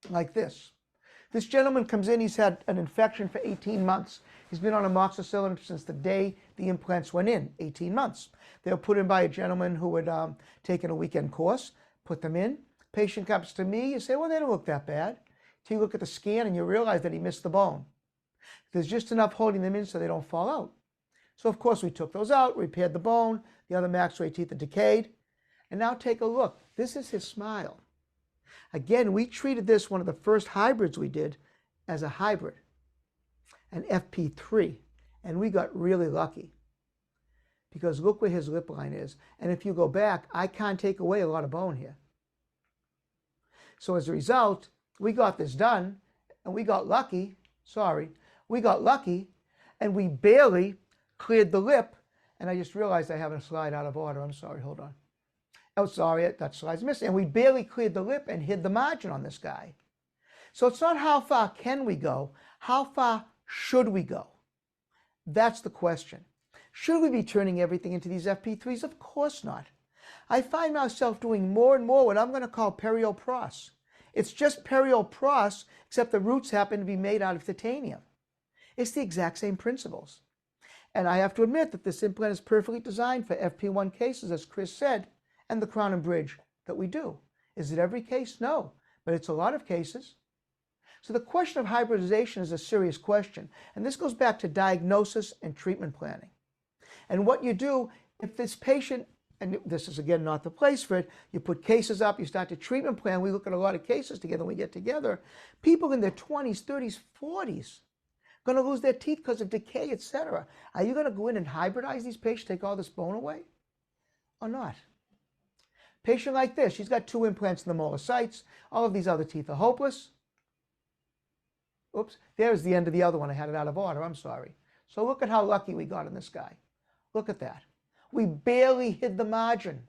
B: Like this. This gentleman comes in, he's had an infection for 18 months. He's been on amoxicillin since the day the implants went in, 18 months. They were put in by a gentleman who had taken a weekend course, put them in. Patient comes to me, you say, well, they don't look that bad. Till you look at the scan and you realize that he missed the bone. There's just enough holding them in so they don't fall out. So of course we took those out, repaired the bone, the other maxillary teeth are decayed. And now take a look. This is his smile. Again, we treated this, one of the first hybrids we did, as a hybrid, an FP3. And we got really lucky. Because look where his lip line is. And if you go back, I can't take away a lot of bone here. So as a result, we got this done, and we got lucky. We got lucky, and we barely cleared the lip. And I just realized I have a slide out of order. I'm sorry, hold on. Oh, sorry, that slide's missing. And we barely cleared the lip and hid the margin on this guy. So it's not how far can we go, how far should we go? That's the question. Should we be turning everything into these FP3s? Of course not. I find myself doing more and more what I'm going to call periopros. It's just periopros, except the roots happen to be made out of titanium. It's the exact same principles. And I have to admit that this implant is perfectly designed for FP1 cases, as Chris said, and the crown and bridge that we do. Is it every case? No, but it's a lot of cases. So the question of hybridization is a serious question. And this goes back to diagnosis and treatment planning. And what you do, if this patient, and this is again not the place for it, you put cases up, you start to treatment plan, we look at a lot of cases together, we get together, people in their 20s, 30s, 40s, going to lose their teeth because of decay, etc. Are you going to go in and hybridize these patients, take all this bone away, or not? Patient like this, she's got 2 implants in the molar sites. All of these other teeth are hopeless. Oops, there's the end of the other one. I had it out of order, I'm sorry. So look at how lucky we got in this guy. Look at that. We barely hid the margin.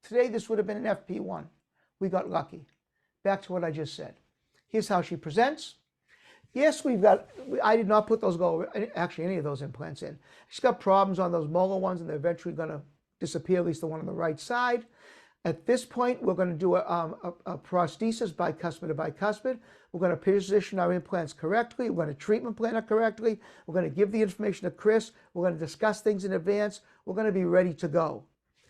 B: Today this would have been an FP1. We got lucky. Back to what I just said. Here's how she presents. Yes, I did not put any of those implants in. She's got problems on those molar ones, and they're eventually going to disappear, at least the one on the right side. At this point, we're going to do a prosthesis bicuspid to bicuspid. We're going to position our implants correctly. We're going to treatment plan it correctly. We're going to give the information to Chris. We're going to discuss things in advance. We're going to be ready to go.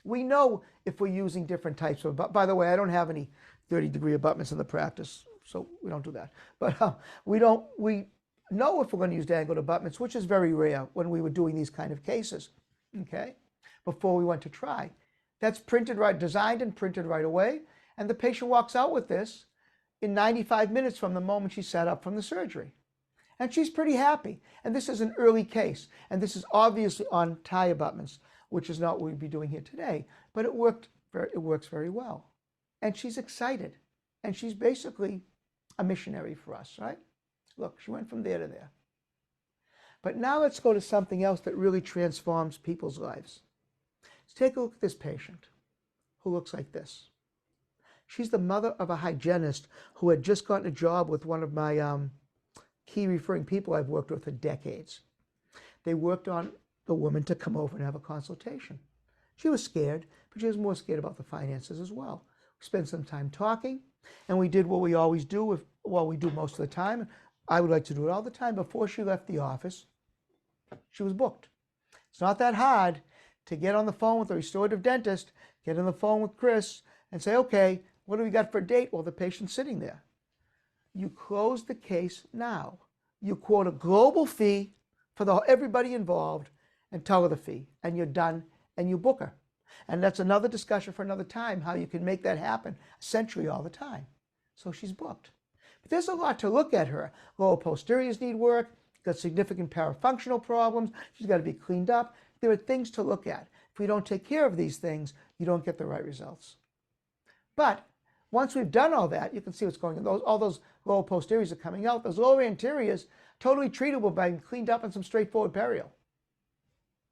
B: We know if we're using different types of, by the way, I don't have any 30-degree abutments in the practice, so we don't do that. But we know if we're going to use dangled abutments, which is very rare when we were doing these kind of cases, okay, before we went to try. That's designed and printed right away. And the patient walks out with this in 95 minutes from the moment she sat up from the surgery. And she's pretty happy. And this is an early case. And this is obviously on tie abutments, which is not what we'd be doing here today. But it works very well. And she's excited. And she's basically a missionary for us, right? Look, she went from there to there. But now let's go to something else that really transforms people's lives. Let's take a look at this patient who looks like this. She's the mother of a hygienist who had just gotten a job with one of my key referring people I've worked with for decades. They worked on the woman to come over and have a consultation. She was scared, but she was more scared about the finances as well. We spent some time talking, and we did what we always do, we do most of the time. I would like to do it all the time. Before she left the office, she was booked. It's not that hard to get on the phone with a restorative dentist, get on the phone with Chris, and say, okay, what do we got for a date? Well, the patient's sitting there. You close the case now. You quote a global fee for everybody involved and tell her the fee, and you're done, and you book her. And that's another discussion for another time, how you can make that happen essentially all the time. So she's booked. But there's a lot to look at her. Lower posteriors need work, got significant parafunctional problems. She's got to be cleaned up. There are things to look at. If we don't take care of these things, you don't get the right results. But once we've done all that, you can see what's going on. All those lower posteriors are coming out. Those lower anteriors, totally treatable by being cleaned up and some straightforward perio.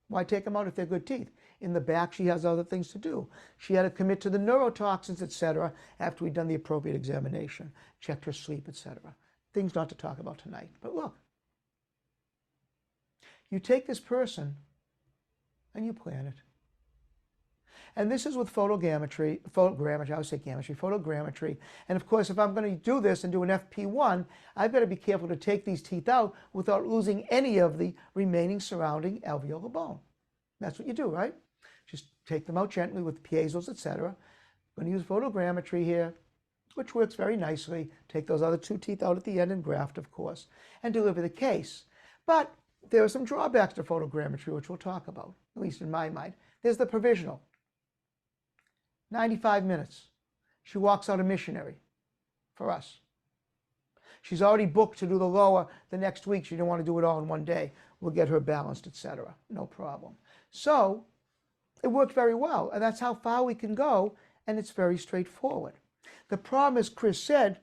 B: Why take them out if they're good teeth? In the back, she has other things to do. She had to commit to the neurotoxins, etc., after we'd done the appropriate examination, checked her sleep, etc. Things not to talk about tonight. But look, you take this person and you plan it. And this is with photogrammetry, I would say photogrammetry. And of course, if I'm going to do this and do an FP1, I've got to be careful to take these teeth out without losing any of the remaining surrounding alveolar bone. That's what you do, right? Just take them out gently with piezos, etc. I'm going to use photogrammetry here, which works very nicely. Take those other two teeth out at the end and graft, of course, and deliver the case. But there are some drawbacks to photogrammetry, which we'll talk about, at least in my mind. There's the provisional. 95 minutes. She walks out a missionary for us. She's already booked to do the lower the next week. She didn't want to do it all in one day. We'll get her balanced, etc. No problem. So it worked very well, and that's how far we can go, and it's very straightforward. The problem, as Chris said,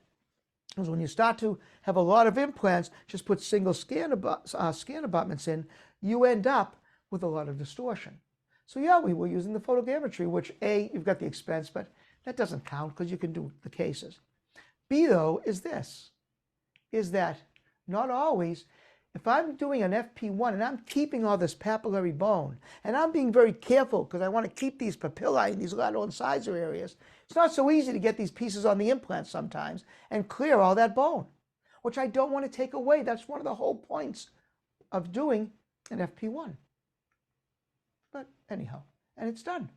B: is when you start to have a lot of implants, just put single scan abutments in, you end up with a lot of distortion. So yeah, we were using the photogrammetry, which A, you've got the expense, but that doesn't count because you can do the cases. B, though, is that not always, if I'm doing an FP1 and I'm keeping all this papillary bone, and I'm being very careful because I want to keep these papillae in these lateral incisor areas, it's not so easy to get these pieces on the implant sometimes and clear all that bone, which I don't want to take away. That's one of the whole points of doing an FP1. But anyhow, and it's done.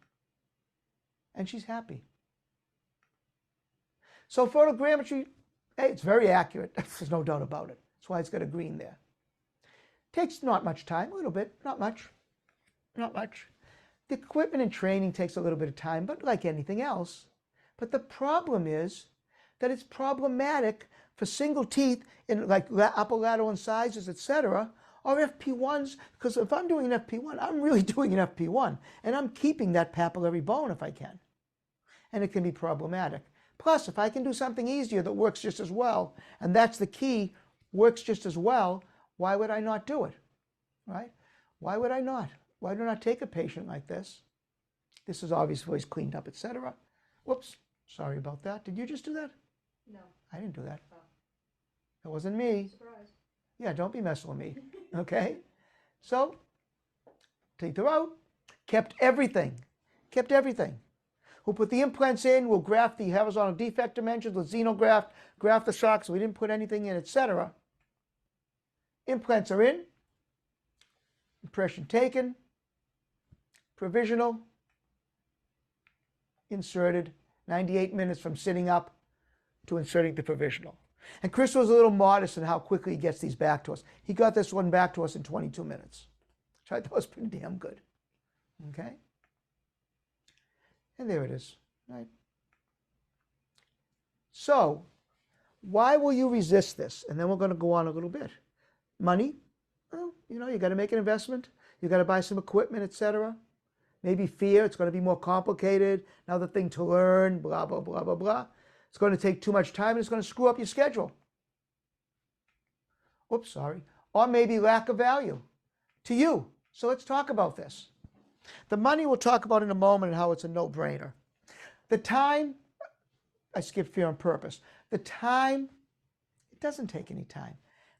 B: And she's happy. So photogrammetry, hey, it's very accurate. There's no doubt about it. That's why it's got a green there. Takes not much time, a little bit, not much. The equipment and training takes a little bit of time, but like anything else. But the problem is that it's problematic for single teeth in like upper lateral incisors, etc., or FP1s, because if I'm doing an FP1, I'm really doing an FP1, and I'm keeping that papillary bone if I can. And it can be problematic. Plus, if I can do something easier that works just as well, and that's the key, works just as well, why would I not do it, right? Why would I not? Why do I not take a patient like this? This is obviously always cleaned up, etc. Whoops, sorry about that. Did you just do that?
D: No.
B: I didn't do that.
D: Oh.
B: That wasn't me.
D: Surprise.
B: Yeah, don't be messing with me, okay? So, teeth are out, kept everything. We'll put the implants in, we'll graft the horizontal defect dimensions with xenograft, graft the shock so we didn't put anything in, etc. Implants are in, impression taken, provisional, inserted, 98 minutes from sitting up to inserting the provisional. And Chris was a little modest in how quickly he gets these back to us. He got this one back to us in 22 minutes, which I thought was pretty damn good. Okay? And there it is. Right? So, why will you resist this? And then we're going to go on a little bit. Money? Well, you know, you got to make an investment. You got to buy some equipment, etc. Maybe fear, it's going to be more complicated. Another thing to learn, blah, blah, blah, blah, blah. It's going to take too much time and it's going to screw up your schedule. Oops, sorry. Or maybe lack of value to you. So let's talk about this. The money we'll talk about in a moment and how it's a no-brainer. The time, I skipped fear on purpose. The time, it doesn't take any time.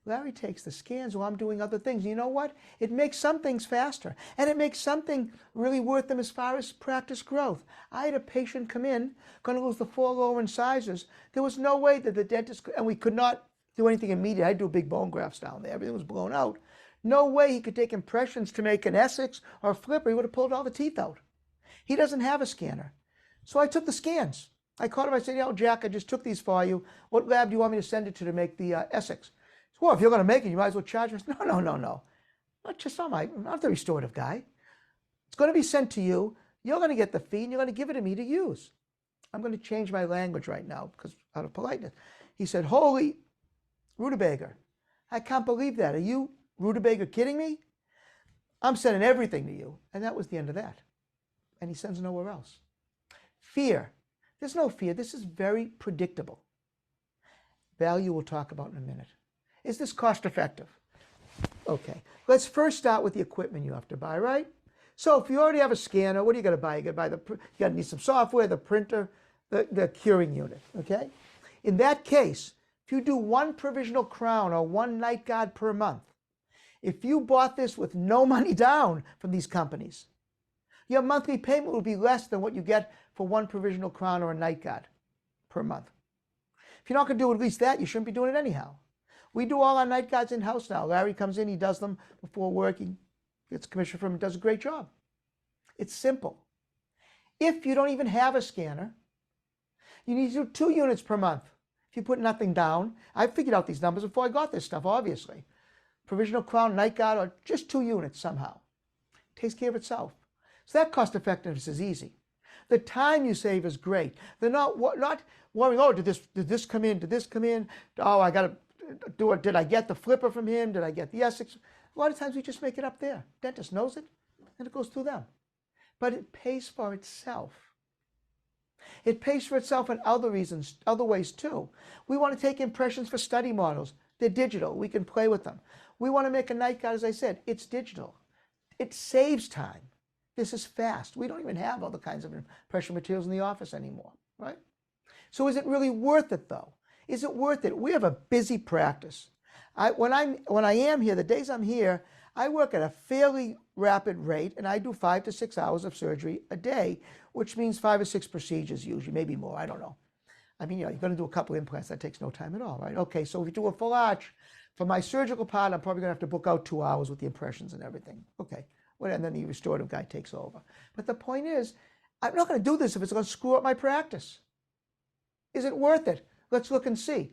B: Larry takes the scans while I'm doing other things. You know what? It makes some things faster. And it makes something really worth them as far as practice growth. I had a patient come in, going to lose the 4 lower incisors. There was no way that the dentist, and we could not do anything immediate. I had to do big bone grafts down there. Everything was blown out. No way he could take impressions to make an Essex or a flipper. He would have pulled all the teeth out. He doesn't have a scanner. So I took the scans. I called him. I said, Jack, I just took these for you. What lab do you want me to send it to make the Essex? Well, if you're going to make it, you might as well charge us. No. I'm not the restorative guy. It's going to be sent to you. You're going to get the fee, and you're going to give it to me to use. I'm going to change my language right now because out of politeness. He said, holy rutabaga, I can't believe that. Are you Rutabaga kidding me? I'm sending everything to you. And that was the end of that. And he sends nowhere else. Fear. There's no fear. This is very predictable. Value we'll talk about in a minute. Is this cost effective? Okay, let's first start with the equipment you have to buy, right? So if you already have a scanner, what are you going to buy? You got to need some software, the printer, the curing unit, okay? In that case, if you do one provisional crown or one night guard per month, if you bought this with no money down from these companies, your monthly payment will be less than what you get for one provisional crown or a night guard per month. If you're not going to do at least that, you shouldn't be doing it anyhow. We do all our night guards in-house now. Larry comes in, he does them before work, he gets commission from him, does a great job. It's simple. If you don't even have a scanner, you need to do 2 units per month. If you put nothing down, I figured out these numbers before I got this stuff, obviously. Provisional crown, night guard, or just 2 units somehow. Takes care of itself. So that cost effectiveness is easy. The time you save is great. They're not worrying, oh, did this come in? Did this come in? Oh, I got to do it. Did I get the flipper from him? Did I get the Essex? A lot of times we just make it up there. Dentist knows it, and it goes through them. But it pays for itself. It pays for itself in other reasons, other ways too. We want to take impressions for study models. They're digital. We can play with them. We want to make a night guard, as I said. It's digital. It saves time. This is fast. We don't even have all the kinds of impression materials in the office anymore, right? So is it really worth it, though? Is it worth it? We have a busy practice. When I am here, the days I'm here, I work at a fairly rapid rate, and I do 5 to 6 hours of surgery a day, which means 5 or 6 procedures usually, maybe more, I don't know. I mean, you're going to do a couple implants, that takes no time at all, right? Okay, so if you do a full arch, for my surgical part, I'm probably going to have to book out 2 hours with the impressions and everything. Okay, well, and then the restorative guy takes over. But the point is, I'm not going to do this if it's going to screw up my practice. Is it worth it? Let's look and see.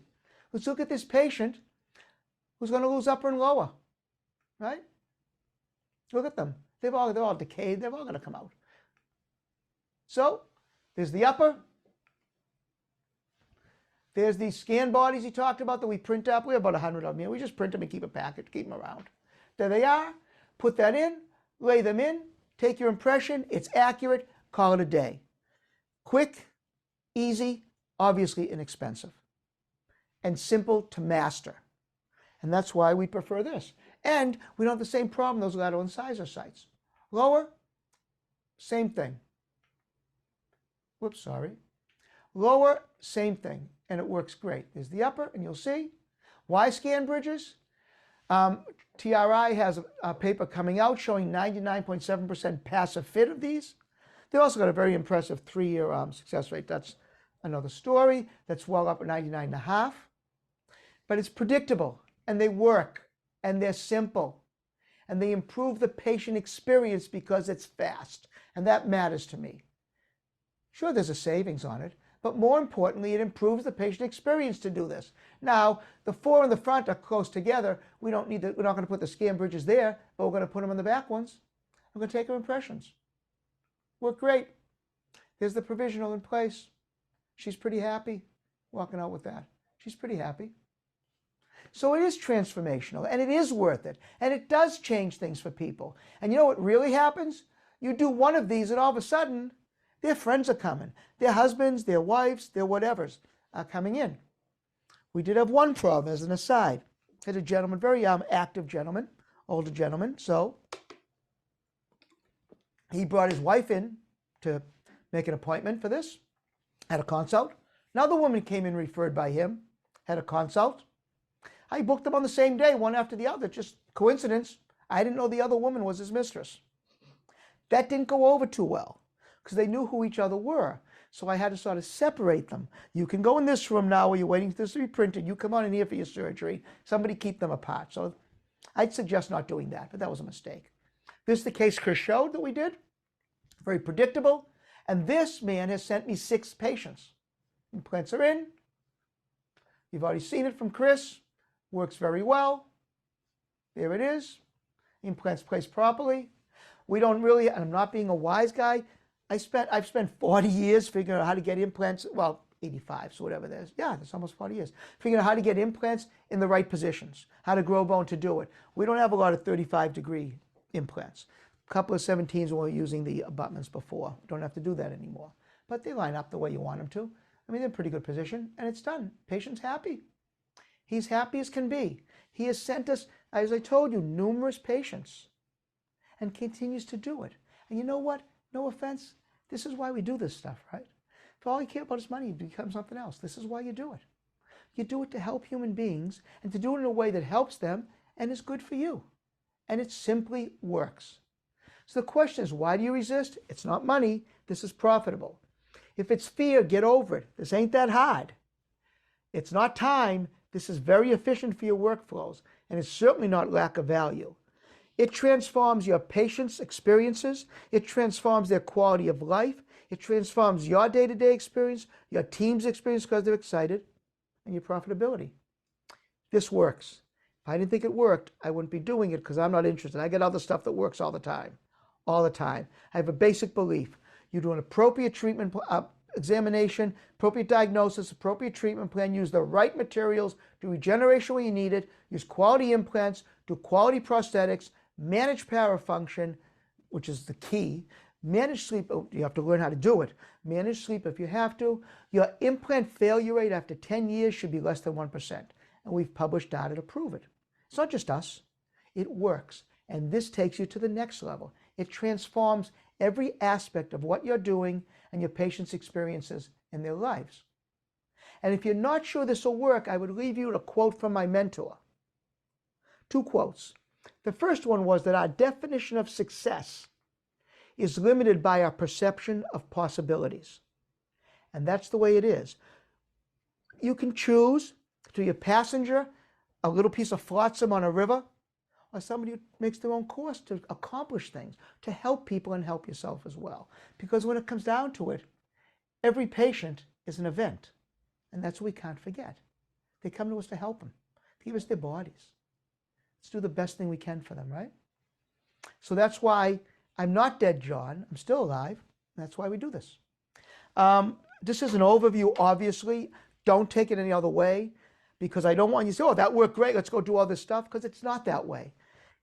B: Let's look at this patient who's going to lose upper and lower, right? Look at them. They're all decayed. They're all going to come out. So there's the upper. There's these scan bodies he talked about that we print up. We have about 100 of them here. We just print them and keep a packet, keep them around. There they are. Put that in, lay them in, take your impression. It's accurate. Call it a day. Quick, easy, obviously inexpensive, and simple to master. And that's why we prefer this. And we don't have the same problem, those lateral incisor sites. Lower, same thing. Whoops, sorry. Lower, same thing, and it works great. There's the upper, and you'll see. Why scan bridges? TRI has a paper coming out showing 99.7% passive fit of these. They also got a very impressive 3-year success rate. That's another story. That's well up at 99.5. But it's predictable, and they work, and they're simple, and they improve the patient experience because it's fast, and that matters to me. Sure, there's a savings on it, but more importantly, it improves the patient experience to do this. Now, the 4 in the front are close together. We're not going to put the scan bridges there, but we're going to put them on the back ones. We're going to take our impressions. Work great. There's the provisional in place. She's pretty happy walking out with that. She's pretty happy. So it is transformational, and it is worth it, and it does change things for people. And you know what really happens? You do one of these, and all of a sudden, their friends are coming. Their husbands, their wives, their whatevers are coming in. We did have one problem as an aside. Had a gentleman, very active gentleman, older gentleman. So he brought his wife in to make an appointment for this, had a consult. Another woman came in referred by him, had a consult. I booked them on the same day, one after the other, just coincidence. I didn't know the other woman was his mistress. That didn't go over too well because they knew who each other were. So I had to sort of separate them. You can go in this room now where you're waiting for this to be printed. You come on in here for your surgery. Somebody keep them apart. So I'd suggest not doing that, but that was a mistake. This is the case Chris showed that we did. Very predictable. And this man has sent me 6 patients. Implants are in. You've already seen it from Chris. Works very well. There it is. Implants placed properly. We don't really, and I'm not being a wise guy, I've spent 40 years figuring out how to get implants, well, 85, so whatever that is. Yeah, that's almost 40 years. Figuring out how to get implants in the right positions, how to grow bone to do it. We don't have a lot of 35-degree implants. A couple of 17s when we were using the abutments before. Don't have to do that anymore. But they line up the way you want them to. I mean, they're in pretty good position, and it's done. Patient's happy. He's happy as can be. He has sent us, as I told you, numerous patients and continues to do it. And you know what? No offense. This is why we do this stuff, right? If all you care about is money, you become something else. This is why you do it. You do it to help human beings and to do it in a way that helps them and is good for you. And it simply works. So the question is, why do you resist? It's not money. This is profitable. If it's fear, get over it. This ain't that hard. It's not time. This is very efficient for your workflows, and it's certainly not lack of value. It transforms your patients' experiences. It transforms their quality of life. It transforms your day-to-day experience, your team's experience because they're excited, and your profitability. This works. If I didn't think it worked, I wouldn't be doing it because I'm not interested. I get other stuff that works all the time. All the time. I have a basic belief. You do an appropriate treatment examination, appropriate diagnosis, appropriate treatment plan, use the right materials, do regeneration where you need it, use quality implants, do quality prosthetics, manage parafunction, which is the key, manage sleep. Oh, you have to learn how to do it. Manage sleep if you have to. Your implant failure rate after 10 years should be less than 1%. And we've published data to prove it. It's not just us. It works. And this takes you to the next level. It transforms every aspect of what you're doing and your patients' experiences in their lives. And if you're not sure this will work, I would leave you with a quote from my mentor. 2 quotes. The first one was that our definition of success is limited by our perception of possibilities. And that's the way it is. You can choose to your passenger a little piece of flotsam on a river, or somebody who makes their own course to accomplish things, to help people and help yourself as well. Because when it comes down to it, every patient is an event. And that's what we can't forget. They come to us to help them, to give us their bodies. Let's do the best thing we can for them, right? So that's why I'm not dead, John. I'm still alive. That's why we do this. This is an overview, obviously. Don't take it any other way, because I don't want you to say, oh, that worked great, let's go do all this stuff, because it's not that way.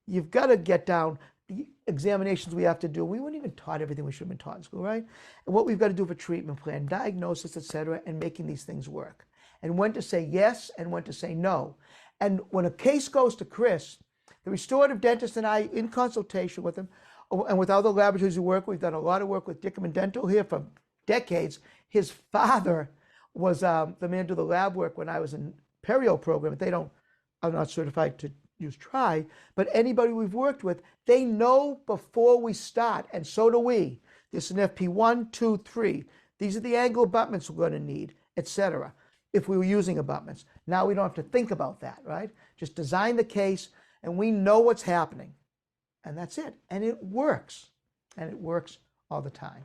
B: You've got to get down the examinations we have to do. We weren't even taught everything we should have been taught in school, right? And what we've got to do for treatment plan, diagnosis, etc., and making these things work. And when to say yes and when to say no. And when a case goes to Chris, the restorative dentist and I, in consultation with him, and with other laboratories we work with, we've done a lot of work with Dickerman Dental here for decades. His father was the man to do the lab work when I was in perio program. I'm not certified to use TRI, but anybody we've worked with, they know before we start, and so do we. This is an FP1, 2, 3. These are the angle abutments we're going to need, etc. If we were using abutments. Now we don't have to think about that, right? Just design the case, and we know what's happening. And that's it. And it works. And it works all the time.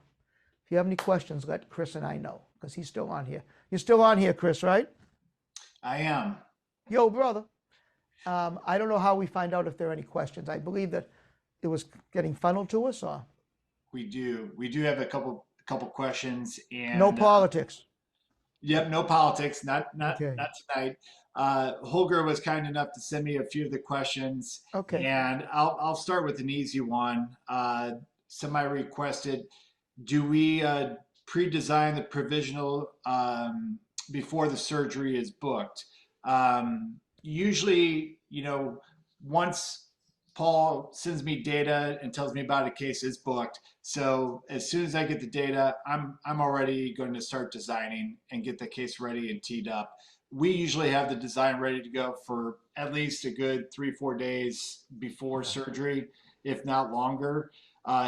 B: If you have any questions, let Chris and I know, because he's still on here. You're still on here, Chris, right?
C: I am.
B: Yo, brother. I don't know how we find out if there are any questions. I believe that it was getting funneled to us, or
C: We do have a couple questions, and
B: no politics.
C: Yep, no politics, not
B: Okay.
C: tonight. Holger was kind enough to send me a few of the questions,
B: Okay.
C: and I'll start with an easy one. Somebody requested, do we pre-design the provisional before the surgery is booked? Usually, once Paul sends me data and tells me about a case, it's booked. So as soon as I get the data, I'm already going to start designing and get the case ready and teed up. We usually have the design ready to go for at least a good 3-4 days before surgery, if not longer.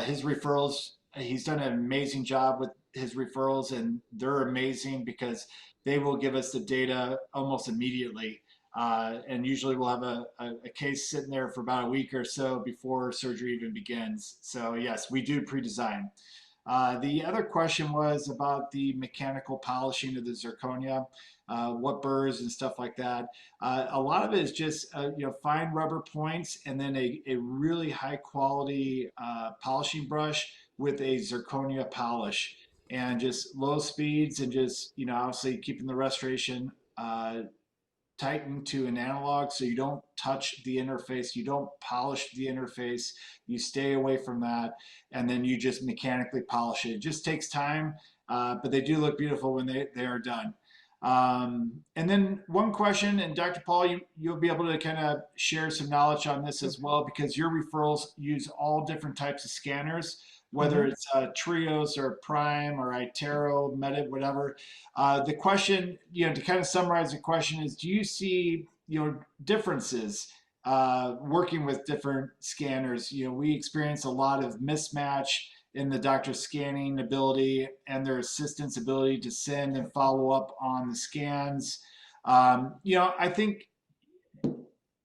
C: His referrals, he's done an amazing job with his referrals, and they're amazing because they will give us the data almost immediately. And usually we'll have a case sitting there for about a week or so before surgery even begins. So yes, we do pre-design. The other question was about the mechanical polishing of the zirconia, what burrs and stuff like that. A lot of it is just fine rubber points, and then a really high quality polishing brush with a zirconia polish. and just low speeds and just, obviously keeping the restoration tightened to an analog so you don't touch the interface, you don't polish the interface, you stay away from that, and then you just mechanically polish it. It just takes time, but they do look beautiful when they are done. And then one question, and Dr. Paul, you'll be able to kind of share some knowledge on this as well, because your referrals use all different types of scanners, whether
B: Mm-hmm.
C: it's Trios or Prime or Itero, Meta, whatever. The question, to kind of summarize the question is, do you see, differences working with different scanners? We experience a lot of mismatch in the doctor's scanning ability and their assistant's ability to send and follow up on the scans. I think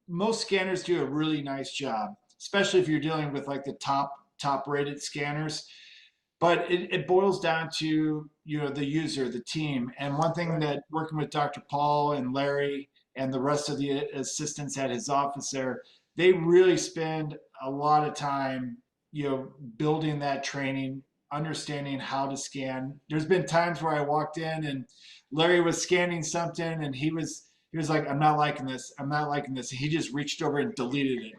C: most scanners do a really nice job, especially if you're dealing with like the top rated scanners. But it boils down to the user, the team. And one thing
B: Right.
C: that working with Dr. Paul and Larry and the rest of the assistants at his office there, they really spend a lot of time, building that training, understanding how to scan. There's been times where I walked in and Larry was scanning something and he was like, I'm not liking this. I'm not liking this. And he just reached over and deleted it.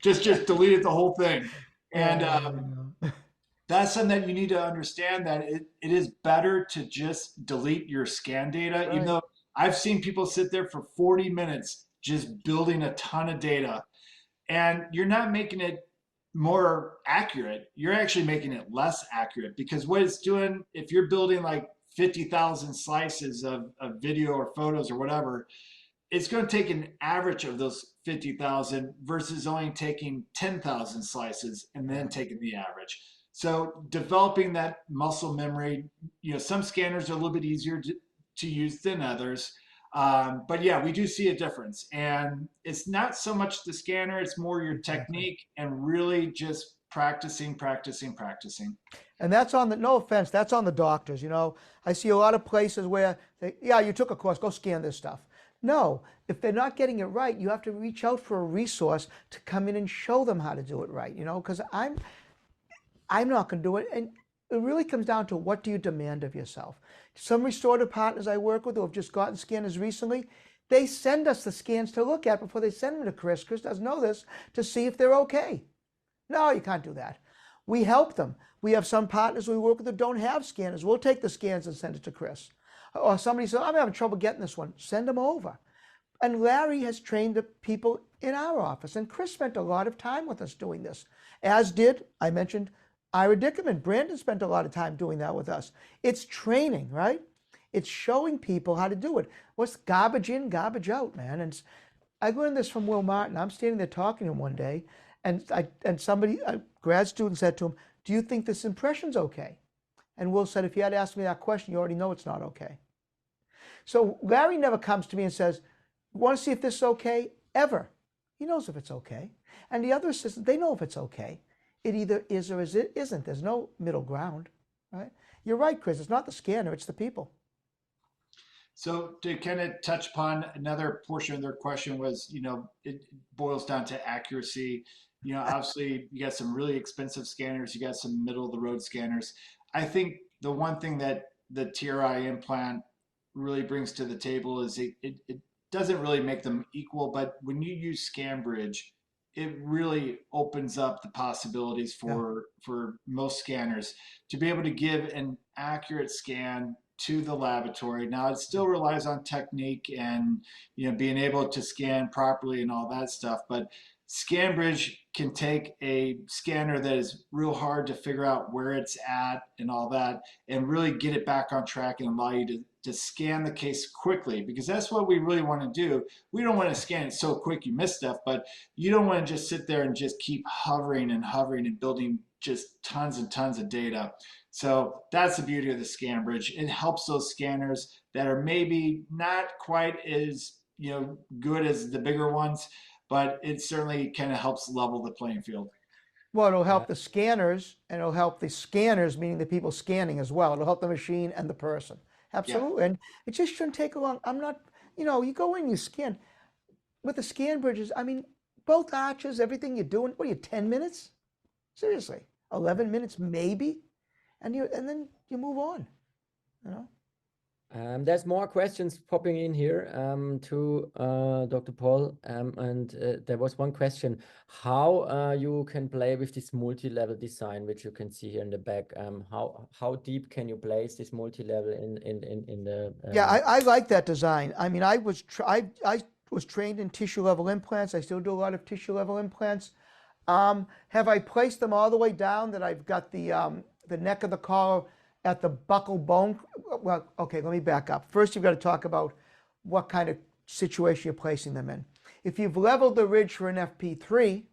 C: Just deleted the whole thing. And
B: Yeah, I know.
C: that's something that you need to understand, that it is better to just delete your scan data, even
B: Right.
C: though I've seen people sit there for 40 minutes just building a ton of data, and you're not making it more accurate. You're actually making it less accurate, because what it's doing, if you're building like 50,000 slices of video or photos or whatever, it's going to take an average of those 50,000 versus only taking 10,000 slices and
B: Yeah.
C: then taking the average. So developing that muscle memory, some scanners are a little bit easier to use than others. But yeah, we do see a difference. And it's not so much the scanner, it's more your
B: Exactly.
C: technique and really just practicing, practicing, practicing.
B: And that's on the, no offense, that's on the doctors. I see a lot of places where yeah, you took a course, go scan this stuff. No, if they're not getting it right, you have to reach out for a resource to come in and show them how to do it right, because I'm not going to do it. And it really comes down to, what do you demand of yourself? Some restorative partners I work with who have just gotten scanners recently, they send us the scans to look at before they send them to Chris. Chris doesn't know this, to see if they're okay. No, you can't do that. We help them. We have some partners we work with that don't have scanners. We'll take the scans and send it to Chris. Or somebody says, I'm having trouble getting this one. Send them over. And Larry has trained the people in our office. And Chris spent a lot of time with us doing this, as did, I mentioned, Ira Dickerman. Brandon spent a lot of time doing that with us. It's training, right? It's showing people how to do it. What's garbage in, garbage out, man? And I learned this from Will Martin. I'm standing there talking to him one day, and somebody, a grad student, said to him, "Do you think this impression's okay?" And Will said, "If you had asked me that question, you already know it's not okay." So Larry never comes to me and says, "Want to see if this is okay?" Ever. He knows if it's okay. And the other assistants, they know if it's okay. It either is or it isn't. There's no middle ground, right? You're right, Chris. It's not the scanner, it's the people.
C: So to kind of touch upon another portion of their question was, it boils down to accuracy. Obviously you got some really expensive scanners, you got some middle of the road scanners. I think the one thing that the TRI implant really brings to the table is it doesn't really make them equal, but when you use ScanBridge, it really opens up the possibilities
B: Yeah.
C: for most scanners to be able to give an accurate scan to the laboratory. Now it still relies on technique and being able to scan properly and all that stuff, but ScanBridge can take a scanner that is real hard to figure out where it's at and all that, and really get it back on track and allow you to scan the case quickly, because that's what we really want to do. We don't want to scan it so quick you miss stuff, but you don't want to just sit there and just keep hovering and building just tons and tons of data. So that's the beauty of the ScanBridge. It helps those scanners that are maybe not quite as good as the bigger ones, but it certainly kind of helps level the playing field.
B: Well, it'll help
A: Yeah.
B: the scanners, and it'll help the scanners, meaning the people scanning as well. It'll help the machine and the person.
C: Yeah.
B: Absolutely. And it just shouldn't take a long. I'm not, you go in, you scan. With the scan bridges, I mean, both arches, everything you're doing, what are you, 10 minutes? Seriously, 11 minutes maybe? and then you move on, you know.
A: There's more questions popping in here to Dr. Paul, and there was one question: how you can play with this multi-level design, which you can see here in the back. How deep can you place this multi-level in the?
B: Yeah, I like that design. I mean, I was trained in tissue level implants. I still do a lot of tissue level implants. Have I placed them all the way down that I've got the neck of the collar at the buccal bone? Well, okay, let me back up. First, you've got to talk about what kind of situation you're placing them in. If you've leveled the ridge for an FP3,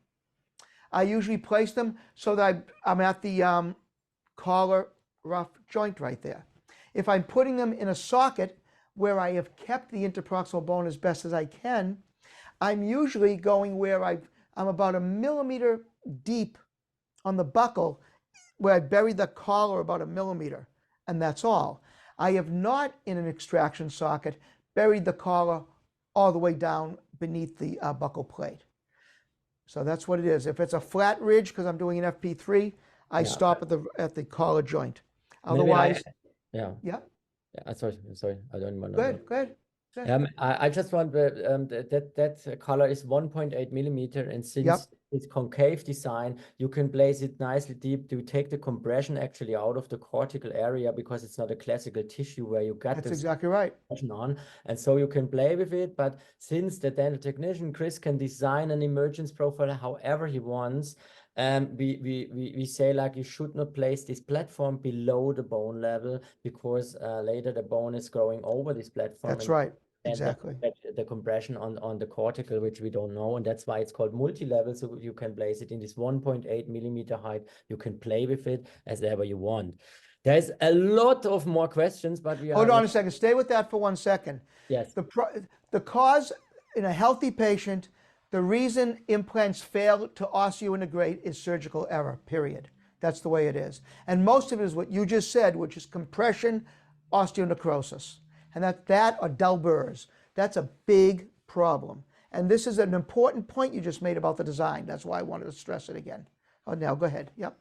B: I usually place them so that I'm at the collar rough joint right there. If I'm putting them in a socket where I have kept the interproximal bone as best as I can, I'm usually going where I'm about 1 millimeter deep on the buccal, where I bury the collar about 1 millimeter, and that's all. I have not, in an extraction socket, buried the collar all the way down beneath the buccal plate. So that's what it is. If it's a flat ridge, because I'm doing an FP3, I stop at the collar joint. Otherwise,
A: yeah. Sorry, I don't want to.
B: Go ahead.
A: I just want that color is 1.8 millimeter, and since it's concave design, you can place it nicely deep to take the compression actually out of the cortical area, because it's not a classical tissue where you got
B: That's
A: this
B: exactly right.
A: on, and so you can play with it. But since the dental technician Chris can design an emergence profile however he wants, we say, like, you should not place this platform below the bone level, because later the bone is growing over this platform.
B: That's right.
A: And
B: Exactly.
A: the compression on the cortical, which we don't know, and that's why it's called multi-level. So you can place it in this 1.8 millimeter height. You can play with it as ever you want. There's a lot of more questions, but we are.
B: Hold on a second. Stay with that for 1 second.
A: Yes.
B: The cause in a healthy patient, the reason implants fail to osseointegrate is surgical error, period. That's the way it is. And most of it is what you just said, which is compression, osteonecrosis. And that or dull burrs. That's a big problem. And this is an important point you just made about the design. That's why I wanted to stress it again. Oh, now go ahead. Yep.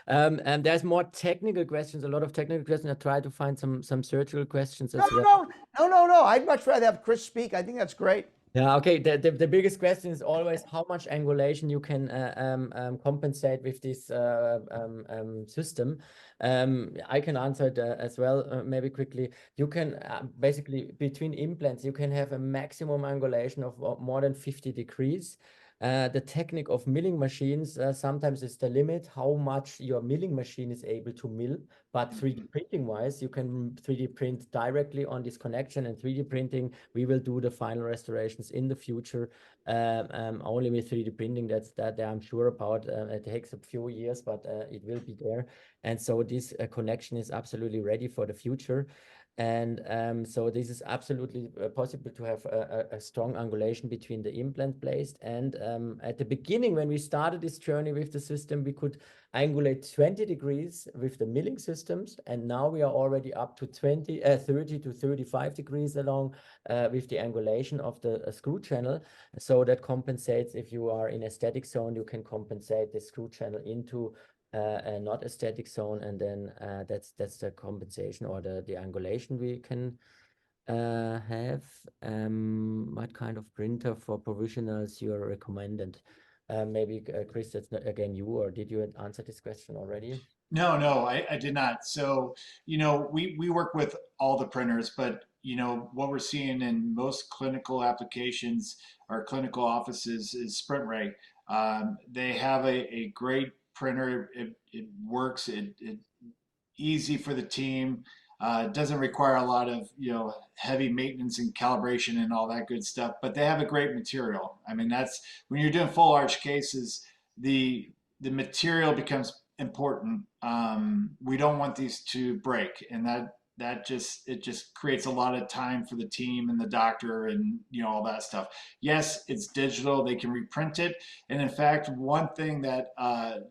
A: And there's more technical questions, a lot of technical questions. I try to find some surgical questions as well.
B: No. I'd much rather have Chris speak. I think that's great.
A: Yeah, okay. The biggest question is always how much angulation you can compensate with this system. I can answer it as well, maybe quickly. You can basically, between implants, you can have a maximum angulation of more than 50 degrees. The technique of milling machines sometimes is the limit how much your milling machine is able to mill, but 3D printing wise, you can 3D print directly on this connection. And 3D printing, we will do the final restorations in the future only with 3D printing. That I'm sure about. It takes a few years, but it will be there. And so this connection is absolutely ready for the future. And so this is absolutely possible to have a strong angulation between the implant placed. And at the beginning, when we started this journey with the system, we could angulate 20 degrees with the milling systems. And now we are already up to 30 to 35 degrees along with the angulation of the screw channel. So that compensates, if you are in a static zone, you can compensate the screw channel into not a static zone, and then that's the compensation or the angulation we can have. What kind of printer for provisionals you are recommended? Maybe Chris, that's not, again, you, or did you answer this question already?
C: No, I did not. So, we work with all the printers, but what we're seeing in most clinical applications or clinical offices is SprintRay. They have a great printer. It works. It easy for the team. It doesn't require a lot of heavy maintenance and calibration and all that good stuff. But they have a great material. I mean, that's when you're doing full arch cases, the material becomes important. We don't want these to break, and that just creates a lot of time for the team and the doctor and all that stuff. Yes, it's digital, they can reprint it. And in fact, one thing that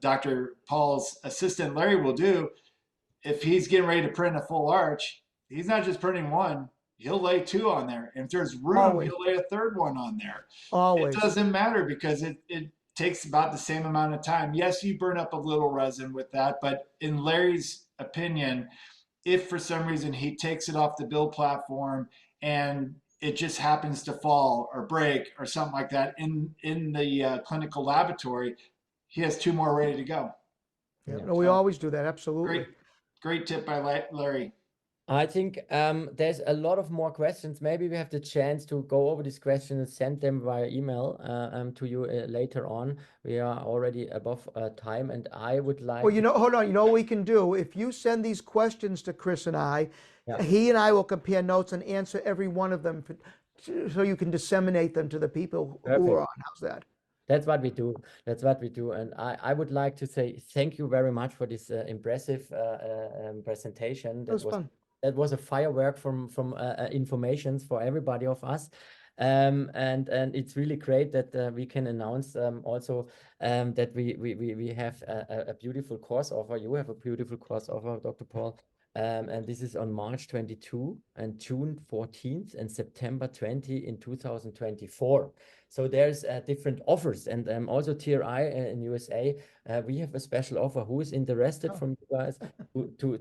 C: Dr. Paul's assistant Larry will do, if he's getting ready to print a full arch, he's not just printing one, he'll lay 2 on there. And if there's room,
B: Always.
C: he'll lay a 3rd one on there.
B: Always.
C: It doesn't matter, because takes about the same amount of time. Yes, you burn up a little resin with that, but in Larry's opinion, if for some reason he takes it off the build platform and it just happens to fall or break or something like that in the clinical laboratory, he has two more ready to go.
B: Yeah,
A: Yeah.
B: no, we
C: So
B: always do that, absolutely.
C: great tip by Larry.
A: I think there's a lot of more questions. Maybe we have the chance to go over these questions and send them via email to you later on. We are already above time, and I would like
B: Well,
A: to.
B: hold on, you know what we can do? If you send these questions to Chris and I,
A: Yeah.
B: he and I will compare notes and answer every one of them so you can disseminate them to the people who
A: Perfect.
B: are on. How's that?
A: That's what we do. That's what we do. And I would like to say thank you very much for this impressive presentation.
B: That was fun.
A: That was a firework from informations for everybody of us. And it's really great that we can announce also that we have a beautiful course offer. You have a beautiful course offer, Dr. Paul. And this is on March 22 and June 14th and September 20 in 2024. So there's different offers, and also TRI in USA, we have a special offer. Who is interested from you guys to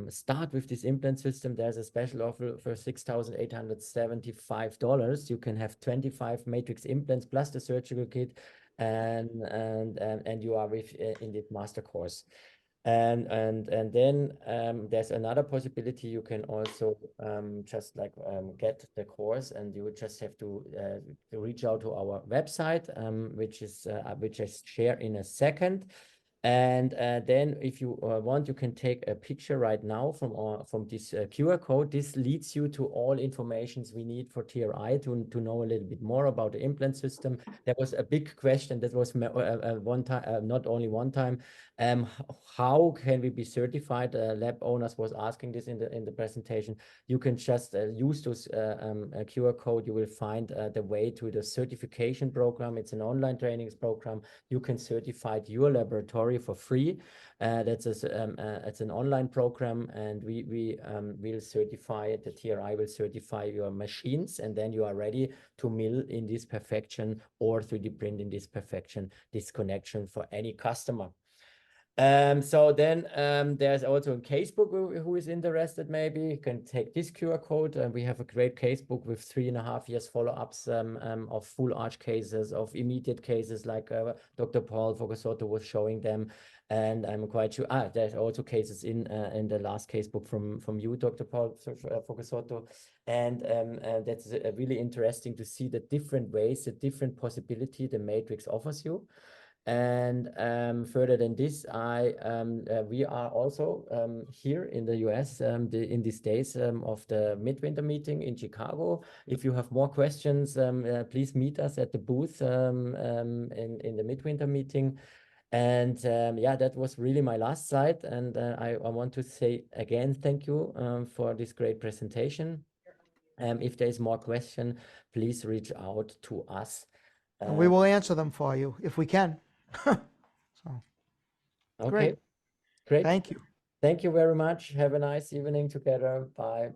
A: start with this implant system? There's a special offer for $6,875. You can have 25 matrix implants plus the surgical kit, and you are with in this master course. And then there's another possibility. You can also just like get the course, and you just have to reach out to our website, which I share in a second. And then if you want, you can take a picture right now from this QR code. This leads you to all informations we need for TRI to know a little bit more about the implant system. There was a big question that was one time, not only one time. How can we be certified? Lab owners was asking this in the presentation. You can just use those QR code. You will find the way to the certification program. It's an online trainings program. You can certify your laboratory for free. It's an online program, and we will certify, the TRI will certify your machines, and then you are ready to mill in this perfection or 3D print in this perfection, this connection for any customer. So then there's also a casebook who is interested. Maybe you can take this QR code. We have a great casebook with 3.5 years follow-ups of full arch cases, of immediate cases, like Dr. Paul Fugazzotto was showing them. And I'm quite sure there's also cases in the last casebook from you, Dr. Paul Fugazzotto. And that's really interesting to see the different ways, the different possibility the matrix offers you. And further than this, we are also here in the US in these days of the midwinter meeting in Chicago. If you have more questions, please meet us at the booth in the midwinter meeting. And yeah, that was really my last slide. And I want to say again, thank you for this great presentation. If there's more question, please reach out to us.
B: And we will answer them for you if we can. So,
A: Okay, great.
B: thank you.
A: Thank you very much. Have a nice evening together. Bye.